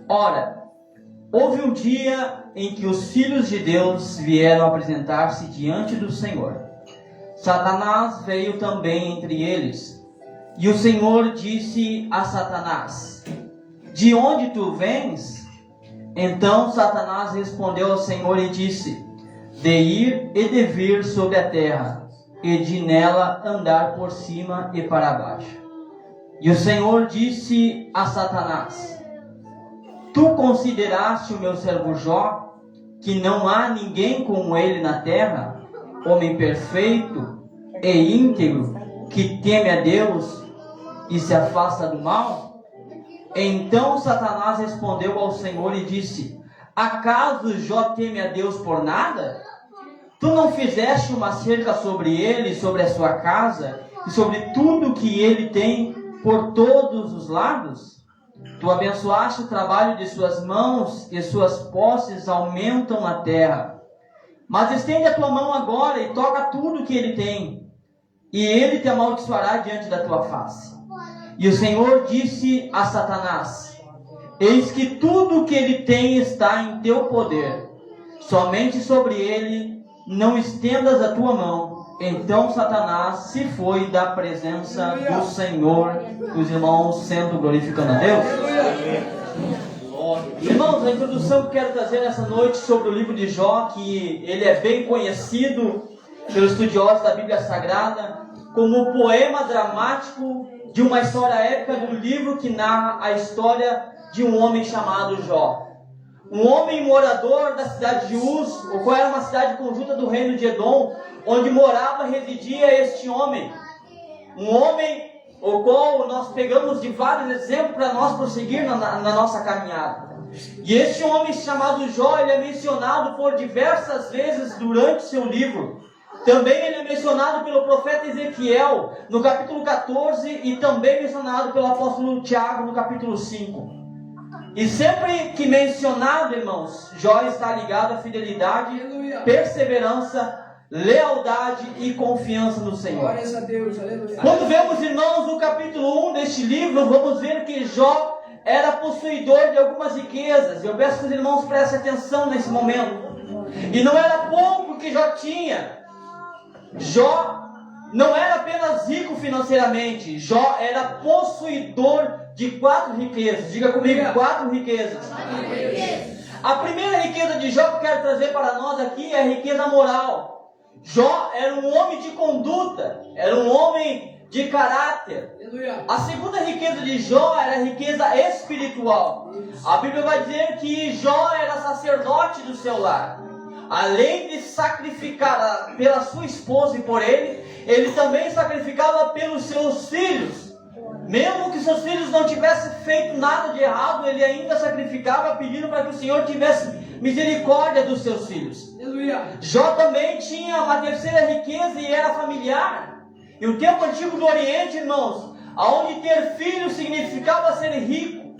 ora, houve um dia em que os filhos de Deus vieram apresentar-se diante do Senhor. Satanás veio também entre eles. E o Senhor disse a Satanás: de onde tu vens? Então Satanás respondeu ao Senhor e disse: de ir e de vir sobre a terra, e de nela andar por cima e para baixo. E o Senhor disse a Satanás: tu consideraste o meu servo Jó, que não há ninguém como ele na terra, homem perfeito e íntegro, que teme a Deus e se afasta do mal? Então Satanás respondeu ao Senhor e disse: acaso Jó teme a Deus por nada? Tu não fizeste uma cerca sobre ele, sobre a sua casa, e sobre tudo que ele tem por todos os lados? Tu abençoaste o trabalho de suas mãos, e suas posses aumentam na terra. Mas estende a tua mão agora e toca tudo que ele tem, e ele te amaldiçoará diante da tua face. E o Senhor disse a Satanás: eis que tudo que ele tem está em teu poder, somente sobre ele não estendas a tua mão. Então Satanás se foi da presença do Senhor. Os irmãos sendo glorificando a Deus. Irmãos, a introdução que quero trazer nessa noite sobre o livro de Jó, que ele é bem conhecido pelos estudiosos da Bíblia Sagrada como o poema dramático de uma história épica do livro que narra a história de um homem chamado Jó. Um homem morador da cidade de Uz, o qual era uma cidade conjunta do reino de Edom, onde morava e residia este homem. Um homem o qual nós pegamos de vários exemplos para nós prosseguir na nossa caminhada. E este homem chamado Jó, ele é mencionado por diversas vezes durante seu livro. Também ele é mencionado pelo profeta Ezequiel no capítulo 14 e também mencionado pelo apóstolo Tiago no capítulo 5. E sempre que mencionado, irmãos, Jó está ligado à fidelidade, perseverança, lealdade e confiança no Senhor. Glórias a Deus, aleluia. Quando vemos, irmãos, no capítulo 1 deste livro, vamos ver que Jó era possuidor de algumas riquezas. Eu peço que os irmãos prestem atenção nesse momento. E não era pouco que Jó tinha. Jó não era apenas rico financeiramente. Jó era possuidor de 4 riquezas. Diga comigo, 4 riquezas. A primeira riqueza de Jó que eu quero trazer para nós aqui é a riqueza moral. Jó era um homem de conduta, era um homem de caráter. A segunda riqueza de Jó era a riqueza espiritual. A Bíblia vai dizer que Jó era sacerdote do seu lar. Além de sacrificar pela sua esposa e por ele também sacrificava pelos seus filhos. Mesmo que seus filhos não tivessem feito nada de errado, ele ainda sacrificava pedindo para que o Senhor tivesse misericórdia dos seus filhos. Jó também tinha uma terceira riqueza e era familiar. E o tempo antigo do Oriente, irmãos, onde ter filhos significava ser rico.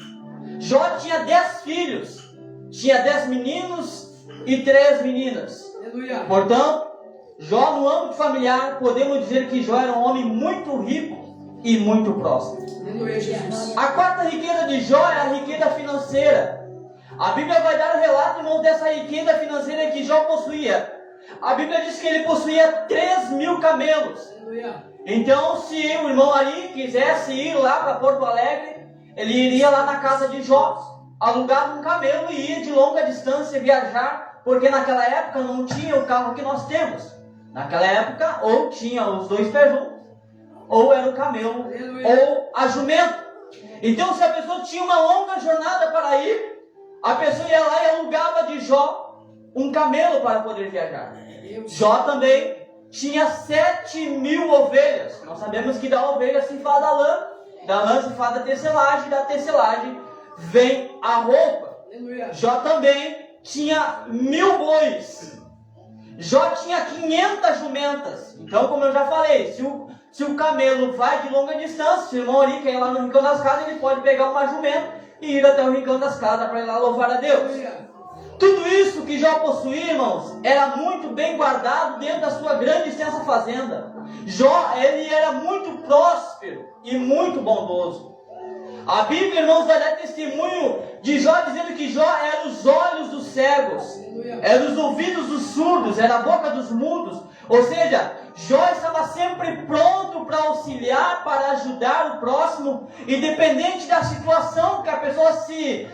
Jó tinha 10 filhos. Tinha 10 meninos e 3 meninas. Portanto, Jó no âmbito familiar, podemos dizer que Jó era um homem muito rico e muito próspero. A quarta riqueza de Jó é a riqueza financeira. A Bíblia vai dar o relato, irmão, dessa riqueza financeira que Jó possuía. A Bíblia diz que ele possuía 3.000 camelos. Então, se o irmão aí quisesse ir lá para Porto Alegre, ele iria lá na casa de Jó, alugava um camelo e ia de longa distância viajar, porque naquela época não tinha o carro que nós temos. Naquela época, ou tinha os 2 pés juntos, ou era o camelo, ou a jumenta. Então, se a pessoa tinha uma longa jornada para ir, a pessoa ia lá e alugava de Jó um camelo para poder viajar. Jó também tinha 7.000 ovelhas. Nós sabemos que da ovelha se faz a lã, da lã se faz a tecelagem, da tecelagem vem a roupa. Jó também tinha 1.000 bois. Jó tinha 500 jumentas. Então, como eu já falei, se o camelo vai de longa distância, se o irmão ali quer ir lá no Rincão das Casas, ele pode pegar uma jumenta e ir até o Rincão das Casas para ir lá louvar a Deus. Tudo isso que Jó possuía, irmãos, era muito bem guardado dentro da sua grande e extensa fazenda. Jó, ele era muito próspero e muito bondoso. A Bíblia, irmãos, vai dar testemunho de Jó dizendo que Jó era os olhos dos cegos, era os ouvidos dos surdos, era a boca dos mudos. Ou seja, Jó estava sempre pronto para auxiliar, para ajudar o próximo, independente da situação que a pessoa se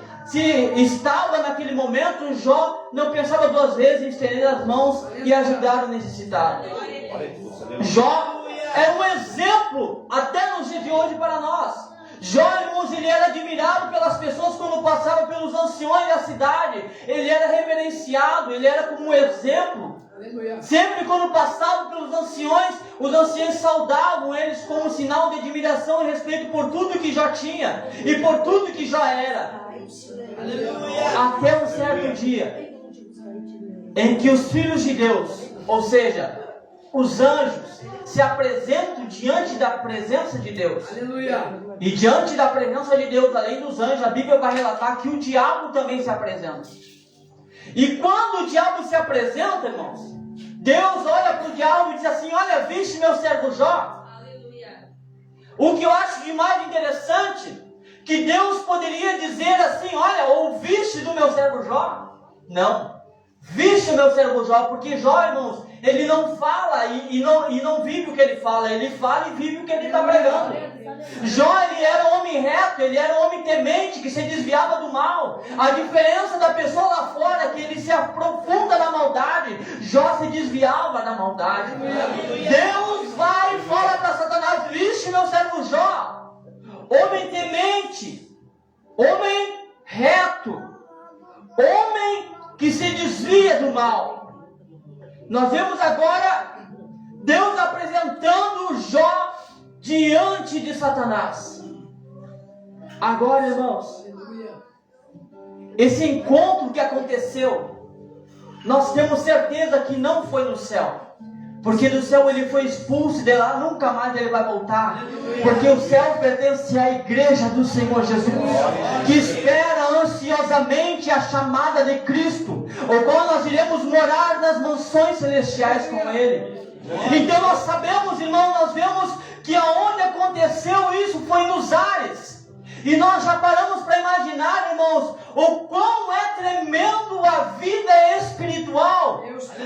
estava naquele momento. Jó não pensava 2 vezes em estender as mãos e ajudar o necessitado. Jó é um exemplo até nos dias de hoje para nós. Jó, irmãos, ele era admirado pelas pessoas quando passava pelos anciões da cidade. Ele era reverenciado, ele era como um exemplo. Sempre quando passava pelos anciões, os anciões saudavam eles como um sinal de admiração e respeito por tudo que Jó tinha e por tudo que Jó era. Até um certo dia em que os filhos de Deus, ou seja, os anjos, se apresentam diante da presença de Deus. E diante da presença de Deus, além dos anjos, a Bíblia vai relatar que o diabo também se apresenta. E quando o diabo se apresenta, irmãos, Deus olha para o diabo e diz assim: olha, viste meu servo Jó? O que eu acho de mais interessante, que Deus poderia dizer assim: olha, ouviste do meu servo Jó? Não. Viste o meu servo Jó, porque Jó, irmãos, ele não fala e não vive o que ele fala e vive o que ele está pregando. Jó, ele era um homem reto, reto, ele era um homem temente que se desviava do mal. A diferença da pessoa lá fora é que ele se aprofunda na maldade. Jó se desviava da maldade. Deus vai e fala para Satanás: viste meu servo Jó, homem temente, homem reto, homem que se desvia do mal. Nós vemos agora Deus apresentando Jó diante de Satanás. Agora, irmãos, esse encontro que aconteceu, nós temos certeza que não foi no céu, porque do céu ele foi expulso, de lá nunca mais ele vai voltar, porque o céu pertence à igreja do Senhor Jesus, que espera ansiosamente a chamada de Cristo, o qual nós iremos morar nas mansões celestiais com ele. Então nós sabemos, irmão, nós vemos que aonde aconteceu isso foi nos ares. E nós já paramos para imaginar, irmãos, o quão é tremendo a vida espiritual.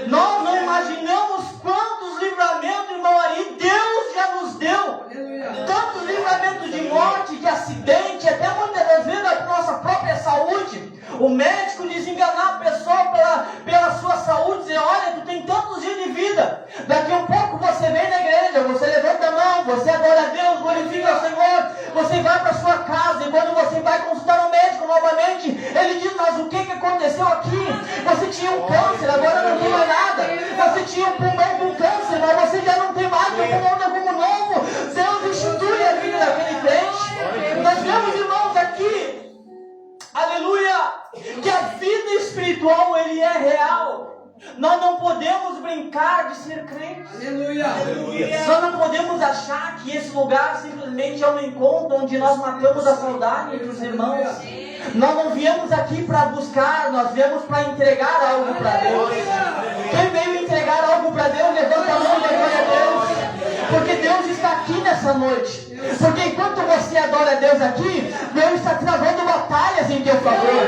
Nós não imaginamos quantos livramentos, irmão, aí Deus já nos deu. Tantos livramentos de morte, de acidente, até muitas das vezes da nossa própria saúde. O médico desenganar a pessoa pela sua saúde, dizer: olha, tu tem tantos dias de vida. Daqui a um pouco você vem na igreja, você levanta a mão, você adora a Deus, glorifica o Senhor, você vai para sua casa, e quando você vai consultar o médico novamente, ele diz: mas o que aconteceu aqui? Você tinha um câncer, agora não tem mais nada. Você tinha um pulmão com câncer, mas você já não tem mais, o pulmão está como novo. Deus institui a vida daquele crente. Nós vemos, irmãos, aqui, aleluia, que a vida espiritual, ele é real. Nós não podemos brincar de ser crentes. Aleluia. Nós não podemos achar que esse lugar simplesmente é um encontro onde nós matamos a saudade entre os irmãos. Nós não viemos aqui para buscar, nós viemos para entregar algo para Deus. Quem veio entregar algo para Deus, levanta a mão e dá glória a Deus. Porque Deus está aqui nessa noite. Porque enquanto você adora a Deus aqui, Deus está travando batalhas em teu favor.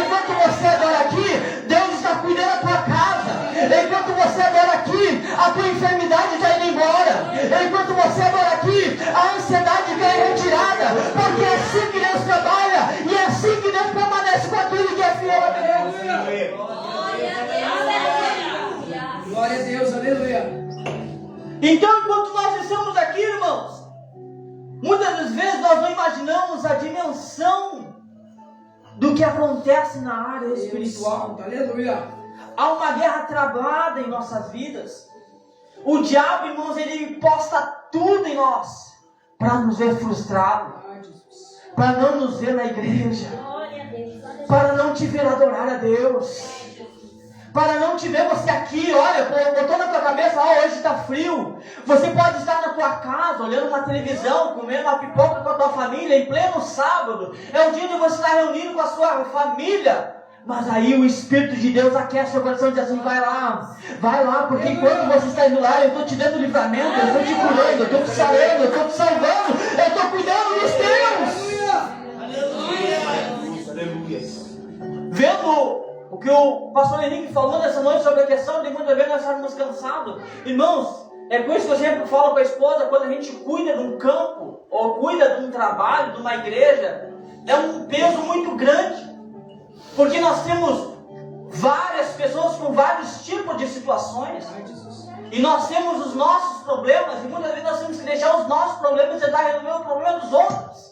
Enquanto você adora aqui, Deus está cuidando da tua casa. Enquanto você adora aqui, a tua enfermidade está indo embora. Enquanto você adora aqui, a ansiedade vem retirada. Porque é assim que Deus trabalha, e é assim que Deus permanece com aquele que é fiel a Deus. Glória a Deus, aleluia. Então, enquanto nós estamos aqui, irmãos, muitas das vezes nós não imaginamos a dimensão do que acontece na área espiritual. Aleluia. Há uma guerra travada em nossas vidas. O diabo, irmãos, ele posta tudo em nós para nos ver frustrados, para não nos ver na igreja, para não te ver adorar a Deus, para não te ver você aqui. Olha, botou na tua cabeça: hoje está frio. Você pode estar na tua casa, olhando uma televisão, comendo uma pipoca com a tua família, em pleno sábado. É o dia de você estar reunido com a sua família. Mas aí o Espírito de Deus aquece o coração e diz assim: vai lá, porque enquanto você está indo lá, eu estou te dando livramento, eu estou te curando, eu estou te sarando, eu estou te salvando, eu estou cuidando dos teus. Aleluia. Vendo o que o pastor Henrique falou nessa noite sobre a questão de muitas vezes nós estarmos cansados. Irmãos, é por isso que eu sempre falo com a esposa: quando a gente cuida de um campo, ou cuida de um trabalho, de uma igreja, é um peso muito grande. Porque nós temos várias pessoas com vários tipos de situações. E nós temos os nossos problemas, e muitas vezes nós temos que deixar os nossos problemas e tentar resolver o problema dos outros.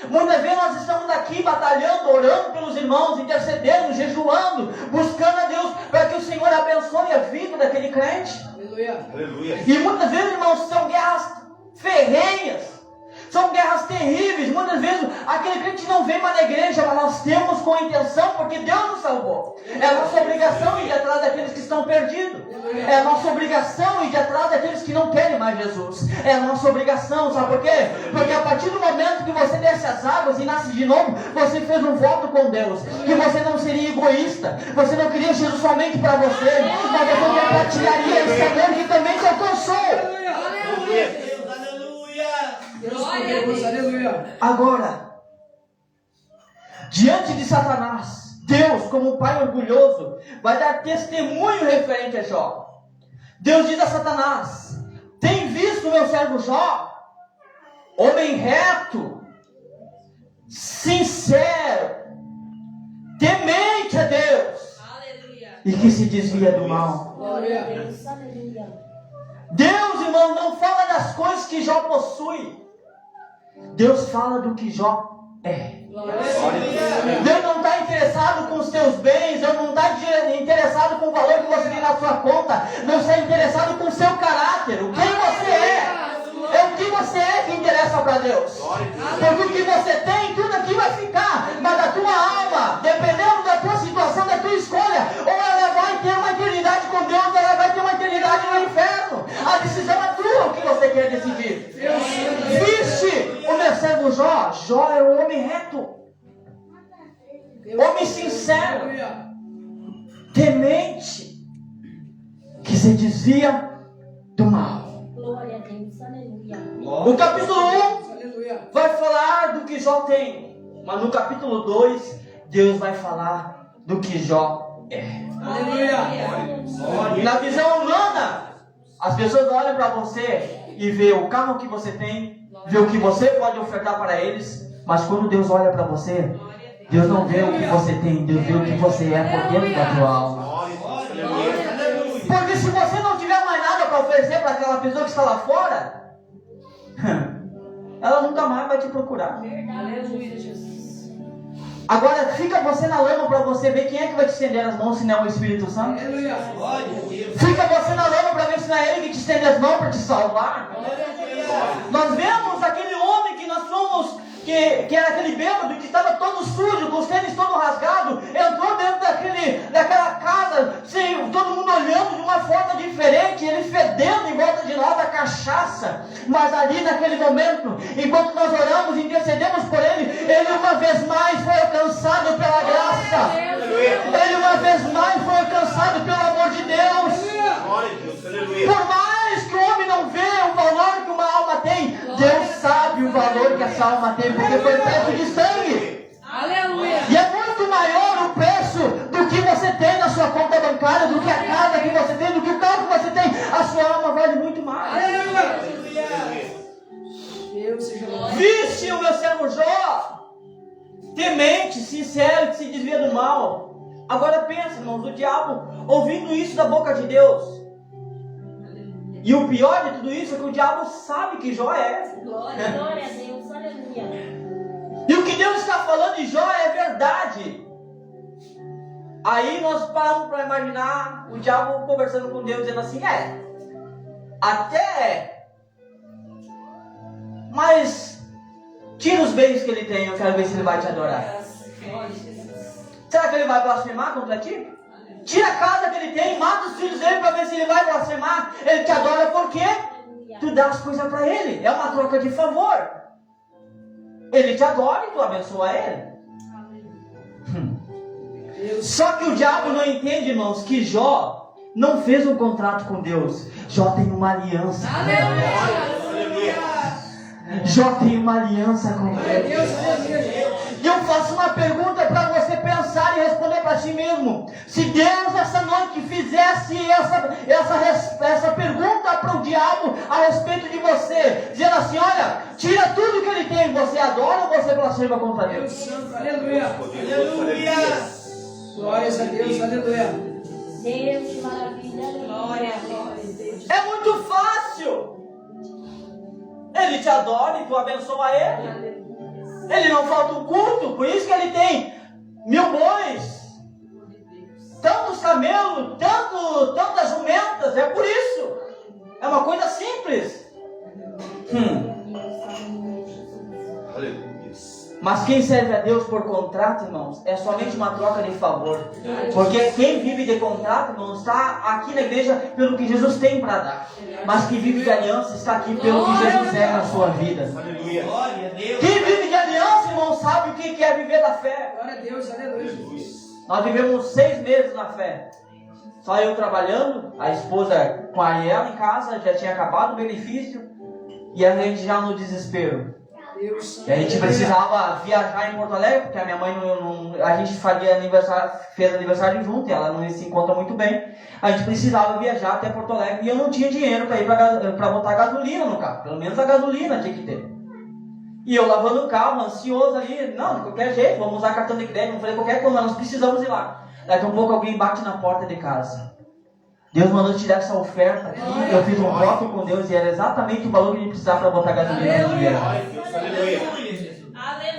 Muitas vezes nós estamos aqui batalhando, orando pelos irmãos, intercedendo, jejuando, buscando a Deus para que o Senhor abençoe a vida daquele crente. Aleluia. E muitas vezes, irmãos, são guerras ferrenhas, são guerras terríveis. Muitas vezes aquele crente não vem mais na igreja, mas nós temos com intenção, porque Deus nos salvou. É a nossa obrigação ir atrás daqueles que estão perdidos. É a nossa obrigação ir atrás daqueles que não querem mais Jesus. É a nossa obrigação, sabe por quê? Porque a partir do momento que você desce as águas e nasce de novo, você fez um voto com Deus, que você não seria egoísta, você não queria Jesus somente para você, mas você compartilharia esse amor que também te alcançou. Aleluia. Deus poderoso, aleluia. Agora, diante de Satanás, Deus, como um pai orgulhoso, vai dar testemunho referente a Jó. Deus diz a Satanás: tem visto meu servo Jó, homem reto, sincero, temente a Deus e que se desvia do mal. Glória a Deus. Aleluia. Deus, irmão, não fala das coisas que Jó possui. Deus fala do que Jó é. Deus não está interessado com os teus bens. Deus não está interessado com o valor que você tem na sua conta. Deus está interessado com o seu caráter. O quem você é. É o que você é que interessa para Deus. Porque o que você tem, tudo aqui vai ficar. Mas a tua alma, dependendo da tua situação, da tua escolha, ou ela vai ter uma eternidade com Deus, ou ela vai ter uma eternidade no inferno. A decisão é tua, o que você quer decidir. Viste o meu servo Jó. Jó é um homem reto, homem sincero, temente, que se desvia do mal. Glória a Deus. Aleluia. O capítulo 1 vai falar do que Jó tem, mas no capítulo 2 Deus vai falar do que Jó é. Na visão humana, as pessoas olham para você e vê o carro que você tem, vê o que você pode ofertar para eles, mas quando Deus olha para você, Deus não vê o que você tem, Deus vê o que você é por dentro da tua alma. Porque se você não tiver mais nada para oferecer para aquela pessoa que está lá fora, ela nunca mais vai te procurar. Agora fica você na lama para você ver quem é que vai te estender as mãos, se não é o Espírito Santo. Fica você na lama para ver se não é Ele que te estende as mãos para te salvar. Nós vemos aquele homem que nós fomos, que era aquele bêbado que estava todo sujo, com os tênis todo rasgado, entrou dentro daquela casa, sem, todo mundo olhando de uma forma diferente, ele fedendo em volta de nós a cachaça. Mas ali naquele momento, enquanto nós oramos e intercedemos por ele, ele uma vez mais foi alcançado pela graça. Ele uma vez mais foi alcançado pelo amor de Deus. Por mais que o homem não vê o valor que uma alma tem, Deus sabe o valor que essa alma tem, porque foi preço de sangue. Aleluia. E é muito maior o preço do que você tem na sua conta bancária, do que a casa que você tem, do que o carro que você tem. A sua alma vale muito mais. Viste o meu servo Jó, temente, sincero, que se desvia do mal. Agora pensa, irmãos, o diabo ouvindo isso da boca de Deus. E o pior de tudo isso é que o diabo sabe que Jó é. Glória a Deus. Aleluia. E o que Deus está falando de Jó é verdade. Aí nós paramos para imaginar o diabo conversando com Deus, dizendo assim: até, mas tira os bens que ele tem, eu quero ver se ele vai te adorar. Será que ele vai blasfemar contra ti? Tira a casa que ele tem, mata os filhos dele para ver se ele vai blasfemar. Ele te adora por quê? Tu dá as coisas para ele, é uma troca de favor. Ele te adora e tu abençoa ele. Só que o diabo não entende, irmãos, que Jó não fez um contrato com Deus. Jó tem uma aliança com Deus. Jó tem uma aliança com Deus. E eu faço uma pergunta para você pensar e responder para si mesmo. Se Deus essa noite fizesse essa pergunta para o diabo a respeito de você, dizendo assim: olha, tira tudo que ele tem, você adora ou você blasfema contra Deus? Aleluia. Aleluia. Glórias a Deus. Aleluia. Deus, que maravilha. Glória a Deus. É muito fácil. Ele te adora e tu abençoa ele. Ele não falta o culto, por isso que ele tem 1000 bois, tantos camelos, tantas jumentas, é por isso. É uma coisa simples. Mas quem serve a Deus por contrato, irmãos, é somente uma troca de favor. Porque quem vive de contrato, irmãos, está aqui na igreja pelo que Jesus tem para dar. Mas quem vive de aliança está aqui pelo que Jesus é na sua vida. Quem vive de aliança, irmão, sabe o que é viver da fé. Glória a Deus. Aleluia. Nós vivemos 6 meses na fé. Só eu trabalhando, a esposa com a Ariela em casa, já tinha acabado o benefício. E a gente já no desespero. E a gente precisava viajar em Porto Alegre, porque a minha mãe a gente fez aniversário junto, e ela não se encontra muito bem. A gente precisava viajar até Porto Alegre e eu não tinha dinheiro para ir para botar gasolina no carro. Pelo menos a gasolina tinha que ter. E eu lavando o carro, ansioso ali, não, de qualquer jeito, vamos usar cartão de crédito, vamos fazer qualquer coisa, nós precisamos ir lá. Daqui a um pouco alguém bate na porta de casa. Deus mandou tirar essa oferta aqui, eu fiz um voto com Deus e era exatamente o valor que a gente precisava para botar gasolina no dinheiro.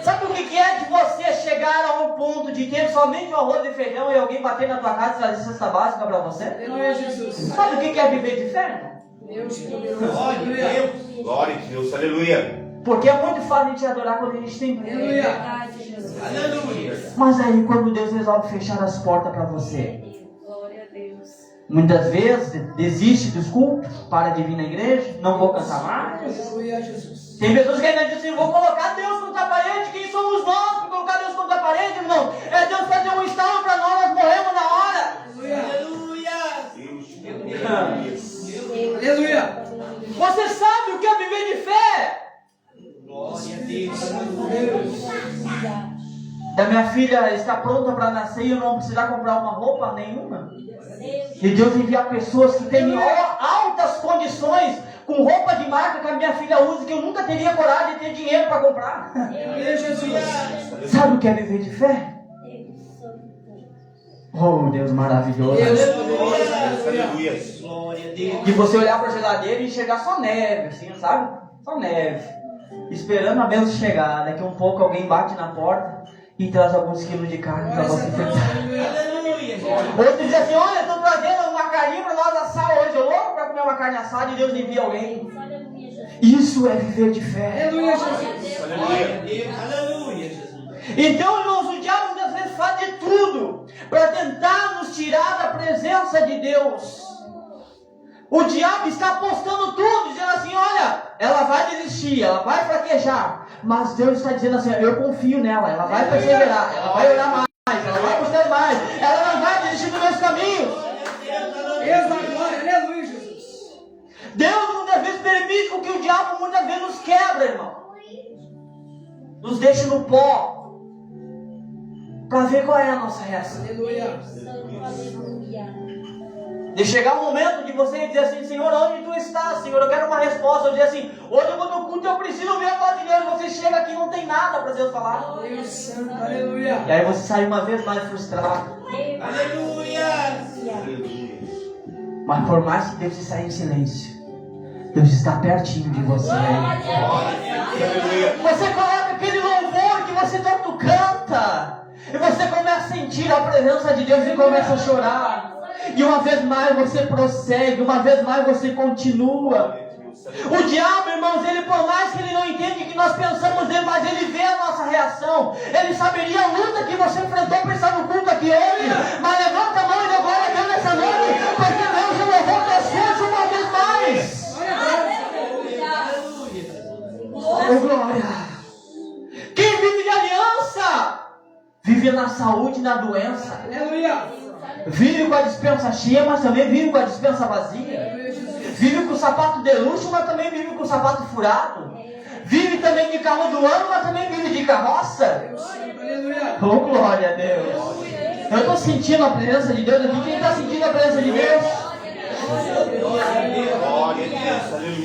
Sabe o que é de você chegar a um ponto de ter somente o arroz e feijão e alguém bater na tua casa e trazer cesta básica para você? Sabe o que é viver de fé? Glória a Deus. Glória a Deus. Aleluia. Porque é muito fácil a gente adorar quando a gente tem tudo. Aleluia. Mas aí quando Deus resolve fechar as portas para você, muitas vezes desiste dos cultos, para de vir na igreja, não vou cantar mais. Tem pessoas que ainda dizem assim, vou colocar Deus contra a parede. Quem somos nós para colocar Deus contra a parede, irmão? É Deus fazer um estalo para nós, nós morremos na hora. Aleluia. Você sabe o que é viver de fé? Glória a Deus. Da minha filha está pronta para nascer e eu não precisar comprar uma roupa nenhuma. E Deus enviar pessoas que têm altas condições, com roupa de marca que a minha filha usa, que eu nunca teria coragem de ter dinheiro para comprar. Sabe o que é viver de fé? Oh, Deus maravilhoso. Aleluia. De você olhar para a geladeira e enxergar só neve, assim, sabe? Só neve. Esperando a bênção chegar. Daqui a um pouco alguém bate na porta e traz alguns quilos de carne para você fritar. Outro diz assim, olha, estou trazendo uma carninha para nós assar hoje. Eu louco para comer uma carne assada e Deus envia alguém. Isso é viver de fé. Aleluia, Jesus. Aleluia. Então, irmãos, o diabo muitas vezes faz de tudo para tentar nos tirar da presença de Deus. O diabo está apostando tudo, dizendo assim, olha, ela vai desistir, ela vai fraquejar. Mas Deus está dizendo assim, eu confio nela, ela vai perseverar, ela vai orar mais, ela vai buscar mais, ela não vai desistir dos meus caminhos. Deus da glória, aleluia, Jesus. Deus muitas vezes permite com que o diabo muitas vezes nos quebra, irmão. Nos deixa no pó. Para ver qual é a nossa reação. Aleluia. De chegar um momento de você dizer assim, Senhor, onde tu estás? Senhor, eu quero uma resposta. Eu dizer assim, hoje eu vou no culto, eu preciso ver a voz de Deus. Você chega aqui e não tem nada para Deus falar. Deus santo, aleluia. E aí você sai uma vez mais frustrado. Aleluia. Mas por mais que Deus saia em silêncio, Deus está pertinho de você. Você coloca aquele louvor que você tanto canta. E você começa a sentir a presença de Deus e começa a chorar. E uma vez mais você prossegue, uma vez mais você continua. O diabo, irmãos, ele por mais que ele não entende o que nós pensamos dele, mas ele vê a nossa reação. Ele saberia a luta que você enfrentou para estar no culto aqui hoje. Mas levanta a mão e dê glória a Deus nessa noite, porque Deus já levou as forças uma vez mais. Oh, glória! Quem vive de aliança, vive na saúde e na doença. Aleluia. Vive com a dispensa cheia, mas também vive com a dispensa vazia. Vive com o sapato de luxo, mas também vive com o sapato furado. Vive também de carro do ano, mas também vive de carroça. Oh, glória a Deus. Eu estou sentindo a presença de Deus aqui. Quem está sentindo a presença de Deus?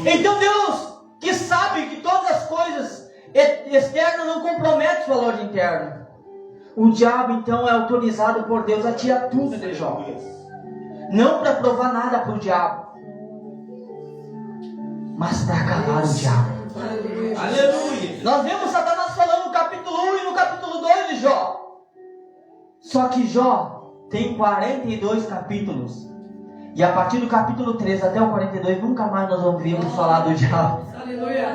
Então Deus, que sabe que todas as coisas externas não comprometem o valor interno. O diabo então é autorizado por Deus a tirar tudo de Jó. Não para provar nada para o diabo, mas para calar o diabo. Aleluia. Nós vemos Satanás falando no capítulo 1 e no capítulo 2 de Jó. Só que Jó tem 42 capítulos. E a partir do capítulo 3 até o 42 nunca mais nós ouvimos falar do diabo. Aleluia.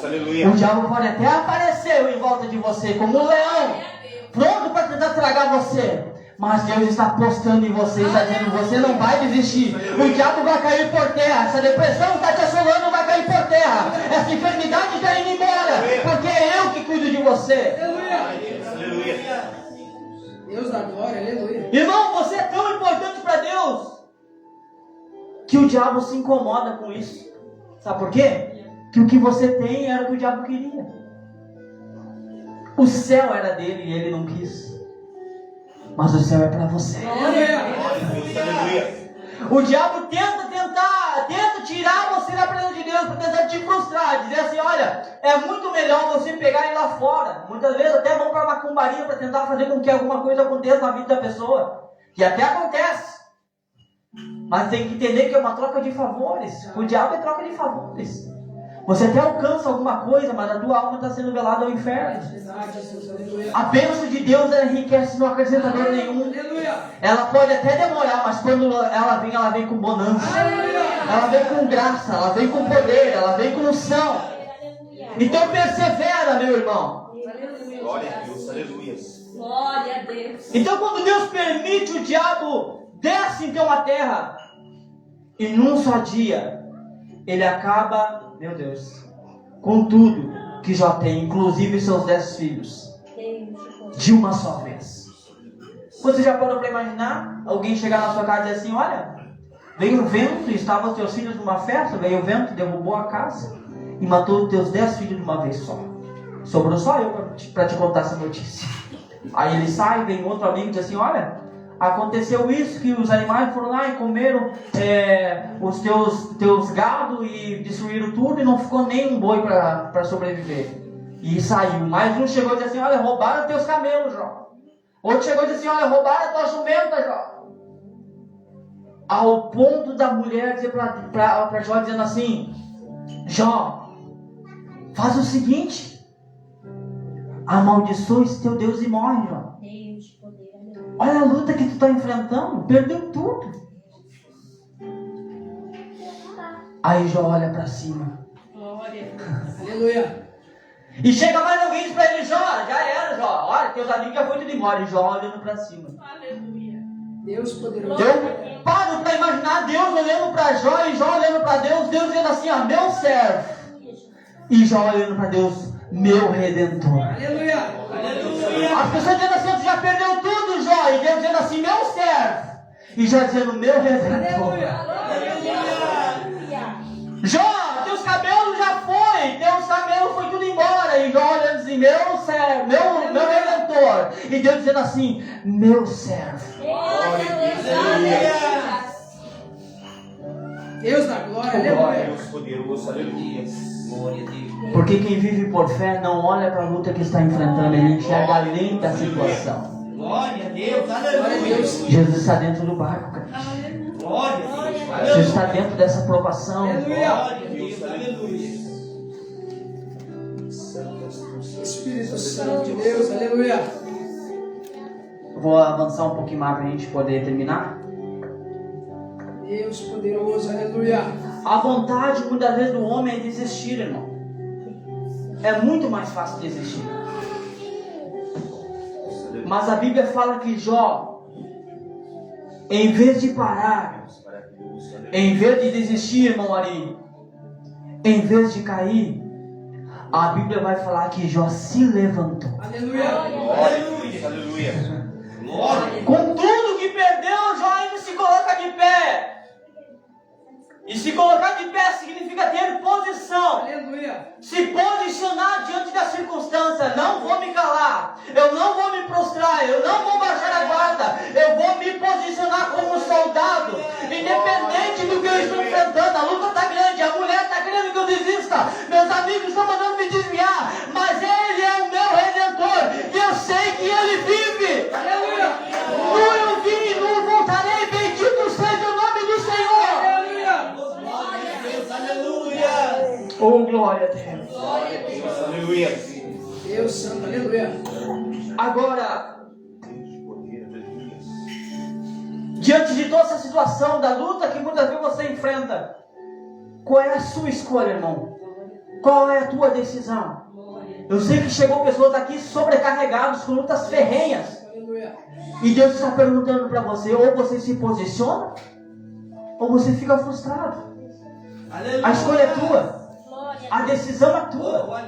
Aleluia. O diabo pode até aparecer em volta de você como um leão, pronto para tentar tragar você. Mas Deus está apostando em você, está dizendo, você não vai desistir. O diabo vai cair por terra, essa depressão está te assolando, vai cair por terra. Essa enfermidade está indo embora, porque é eu que cuido de você. Aleluia. Deus da glória, aleluia. Irmão, você é tão importante para Deus que o diabo se incomoda com isso. Sabe por quê? Que o que você tem era o que o diabo queria. O céu era dele e ele não quis. Mas o céu é para você. Aleluia. O diabo tenta tenta tirar você da presença de Deus para tentar te frustrar, dizer assim, olha, é muito melhor você pegar e ir lá fora. Muitas vezes até vão para macumbaria para tentar fazer com que alguma coisa aconteça na vida da pessoa, que até acontece. Mas tem que entender que é uma troca de favores. O diabo é troca de favores. Você até alcança alguma coisa, mas a tua alma está sendo velada ao inferno. A bênção de Deus enriquece, não acrescenta dor nenhum. Ela pode até demorar, mas quando ela vem com bonança. Ela vem com graça, ela vem com poder, ela vem com unção. Então persevera, meu irmão. Glória a Deus, aleluia. Glória a Deus. Então quando Deus permite o diabo desce então a terra, e num só dia ele acaba, meu Deus, com tudo que já tem, inclusive seus 10 filhos, de uma só vez. Você já parou para imaginar alguém chegar na sua casa e dizer assim, olha, veio o vento e estavam os teus filhos numa festa, veio o vento, derrubou a casa e matou os teus 10 filhos de uma vez só. Sobrou só eu para te contar essa notícia. Aí ele sai, vem outro amigo e diz assim, olha, aconteceu isso, que os animais foram lá e comeram os teus gado e destruíram tudo e não ficou nem um boi para sobreviver. E saiu. Mais um chegou e disse assim, olha, roubaram teus camelos, Jó. Outro chegou e disse assim, olha, roubaram a tua jumenta, Jó. Ao ponto da mulher dizer para Jó, dizendo assim, Jó, faz o seguinte, amaldiçoa esse teu Deus e morre, Jó. Olha a luta que tu está enfrentando, perdeu tudo. Aí Jó olha para cima. Aleluia. E chega mais alguém e diz para ele, Jó, já era, Jó. Olha, teus amigos já foram tudo embora. E Jó olhando para cima. Deus poderoso. Eu paro para imaginar Deus olhando para Jó e Jó olhando para Deus, Deus dizendo assim, ó, meu servo. E Jó olhando para Deus, meu redentor. Aleluia. As pessoas dizendo assim, tu já perdeu tudo, Jó. E Deus dizendo assim, meu servo. E Jó dizendo, meu redentor. Jó, teus cabelos já foi. Teus cabelos foi tudo embora. E Jó olhando assim, meu servo, meu redentor. E Deus dizendo assim, meu servo. Deus da glória. Aleluia. Deus poderoso, aleluia. Porque quem vive por fé não olha para a luta que está enfrentando, ele enxerga além da situação. Glória a Deus, aleluia. Jesus está dentro do barco, cara. Glória a Deus. Jesus está dentro dessa provação. Glória a Deus, aleluia. Espírito Santo de Deus. Aleluia. Vou avançar um pouquinho mais para a gente poder terminar. Deus poderoso. Aleluia. A vontade, muitas vezes, do homem é desistir, irmão. É muito mais fácil desistir. Mas a Bíblia fala que Jó, em vez de parar, em vez de desistir, irmão Ari, em vez de cair, a Bíblia vai falar que Jó se levantou. Aleluia. Aleluia, aleluia. Com tudo que perdeu, Jó ainda se coloca de pé. E se colocar de pé significa ter posição. Aleluia. Se posicionar diante da circunstância. Não vou me calar. Eu não vou me prostrar. Eu não vou baixar a guarda. Eu vou me posicionar como um soldado. Independente do que eu estou enfrentando. A luta está grande. A mulher está querendo que eu desista. Meus amigos estão mandando me desviar. Mas Ele é o meu Redentor. E eu sei que Ele vive. Aleluia. No eu vim e não voltarei. Bendito seja o nome do Senhor. Oh, glória a Deus. Glória a Deus, aleluia. Deus Santo. Aleluia. Agora, diante de toda essa situação da luta que muitas vezes você enfrenta, qual é a sua escolha, irmão? Qual é a tua decisão? Eu sei que chegou pessoas aqui sobrecarregadas com lutas ferrenhas. Aleluia. E Deus está perguntando para você, ou você se posiciona, ou você fica frustrado. A escolha é tua. A decisão é tua.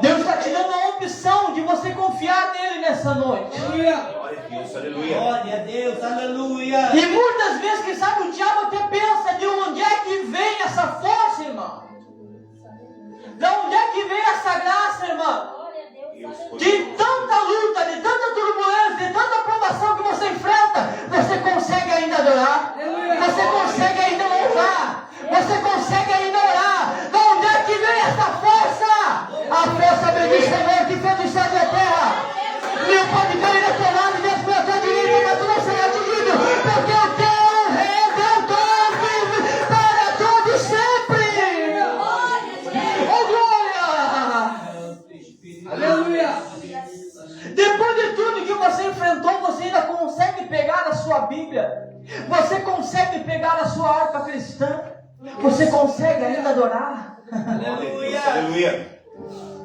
Deus está te dando a opção de você confiar nele nessa noite. Aleluia. Glória a Deus, aleluia. Glória a Deus, aleluia. E muitas vezes, quem sabe, o diabo até pensa de onde é que vem essa força, irmão. De onde é que vem essa graça, irmão. De tanta luta, de tanta turbulência, de tanta provação que você enfrenta, você consegue ainda adorar. Você consegue ainda louvar. Depois de tudo que você enfrentou, você ainda consegue pegar a sua Bíblia. Você consegue pegar a sua harpa cristã. Você consegue ainda adorar. Aleluia.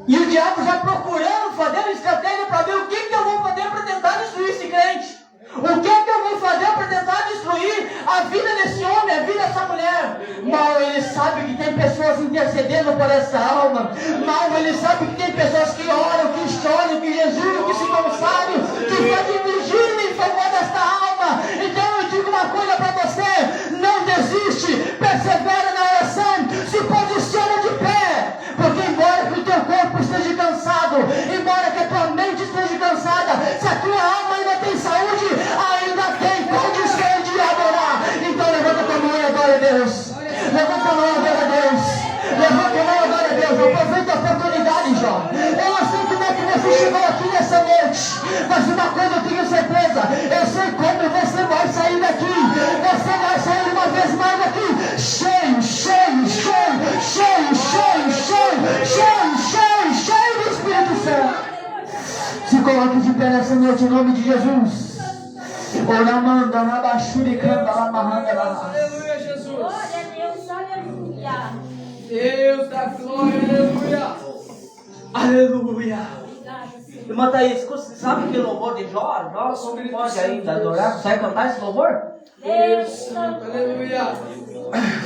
E o diabo já procurando, fazendo estratégia para ver o que eu vou fazer para tentar destruir esse crente. O que eu vou fazer para tentar destruir a vida desse homem, a vida dessa mulher? Mal ele sabe que tem pessoas intercedendo por essa alma. Mal ele sabe que tem pessoas que oram, que choram, que jejuam, que se consagram, que fazem vigília em favor desta alma. Então eu digo uma coisa para você: não desiste, persevera na oração, se posiciona de pé. Porque embora que o teu corpo esteja cansado, embora que a tua mente esteja cansada, se a tua alma ainda tem saúde, ainda tem condição de adorar. Então levanta a tua mão e adora a Deus. Levanta a mão e adora a Deus. Levanta a mão e adora a Deus. Aproveita a oportunidade, Jó. Eu não sei como é que você chegou aqui nessa noite, mas uma coisa eu tenho certeza: eu sei como você vai sair daqui. Você vai sair uma vez mais daqui cheio, cheio, cheio, cheio, cheio, cheio, cheio, cheio, cheio do Espírito Santo. Se coloque de pé nessa noite em nome de Jesus. Oramanda, Rabachuri, Canta, Lamahanda, Lamahanda. Aleluia, Jesus. Glória a Deus, aleluia. Deus da glória, aleluia. Aleluia. Obrigada, Senhor. Irmã Thaís, sabe aquele louvor de Jó? Jó como pode ainda adorar? Consegue cantar esse louvor? Deus Santo, Aleluia.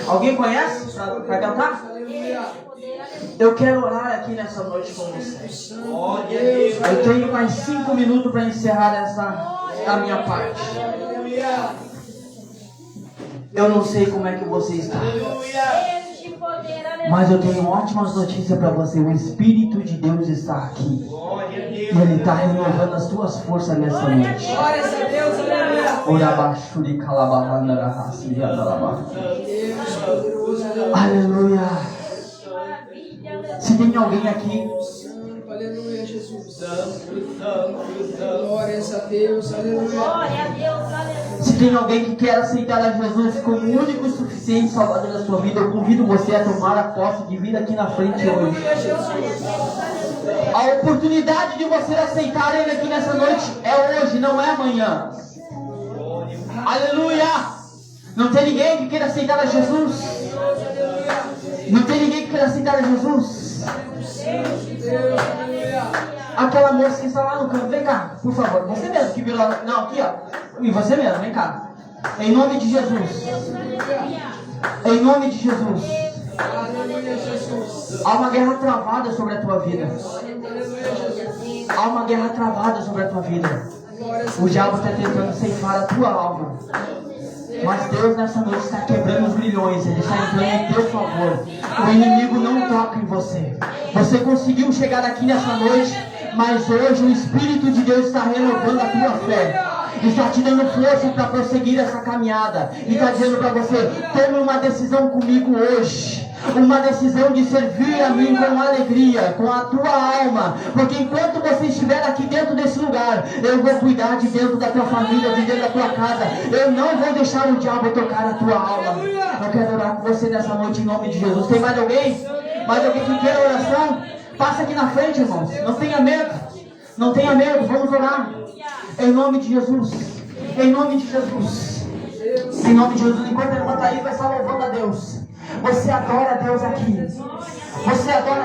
Alguém conhece para cantar? Aleluia. Eu quero orar aqui nessa noite com vocês. Eu tenho mais 5 minutos para encerrar a minha parte. Eu não sei como é que você está, Deus de poder, aleluia. mas eu tenho ótimas notícias para você. O Espírito de Deus está aqui. E Ele está renovando as tuas forças nessa noite. Glória a Deus, aleluia. Orabashuri kalabahanda rahasi yadalabah. Deus poderoso, aleluia. Aleluia. Se tem alguém aqui Santo, aleluia, Jesus. Glórias a Deus, aleluia. Glória a Deus, aleluia. Se tem alguém que quer aceitar a Jesus como o único e suficiente Salvador da sua vida, eu convido você a tomar a posse de vida aqui na frente hoje. A oportunidade de você aceitar Ele aqui nessa noite é hoje, não é amanhã. Aleluia! Não tem ninguém que queira aceitar a Jesus? Não tem ninguém que queira aceitar a Jesus? Aquela moça que está lá no canto, vem cá, por favor. Você mesmo que viu lá. Não, aqui ó. E você mesmo, vem cá. Em nome de Jesus. Em nome de Jesus. Aleluia, Jesus. Há uma guerra travada sobre a tua vida. Aleluia, Jesus. Há uma guerra travada sobre a tua vida. O diabo está tentando ceifar a tua alma. Mas Deus nessa noite está quebrando os grilhões. Ele está entrando em teu favor. O inimigo não toca em você. Você conseguiu chegar aqui nessa noite, mas hoje o Espírito de Deus está renovando a tua fé. Está te dando força para prosseguir essa caminhada. E está dizendo para você: tome uma decisão comigo hoje. Uma decisão de servir a mim com alegria, com a tua alma. Porque enquanto você estiver aqui dentro desse lugar, eu vou cuidar de dentro da tua família, de dentro da tua casa. Eu não vou deixar o diabo tocar a tua alma. Eu quero orar com você nessa noite em nome de Jesus. Tem mais alguém? Mais alguém que queira oração? Passa aqui na frente, irmãos. Não tenha medo. Não tenha medo. Vamos orar. Em nome de Jesus. Em nome de Jesus. Em nome de Jesus. Enquanto a irmã Thaís vai estar louvando a Deus, você adora a Deus aqui. Você adora